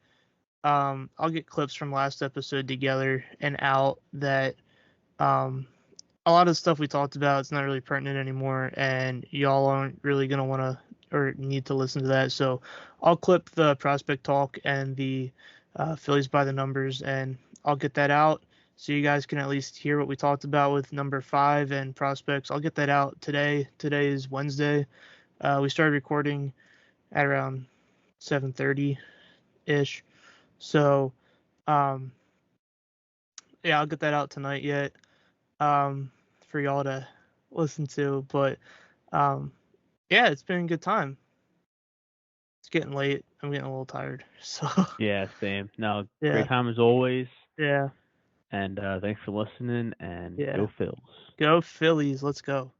clips from last episode together and out that um a lot of the stuff we talked about, it's not really pertinent anymore, and y'all aren't really gonna want to or need to listen to that. So I'll clip the prospect talk and the Phillies by the numbers, and I'll get that out so you guys can at least hear what we talked about with number 5 and prospects. I'll get that out today. Today is Wednesday. We started recording at around 7:30 ish. So um, yeah, I'll get that out tonight yet for y'all to listen to. But um, yeah, it's been a good time. It's getting late. I'm getting a little tired. So Yeah, same. No, yeah, great time as always. yeah, And thanks for listening. And yeah. go Phils. Go Phillies. Let's go.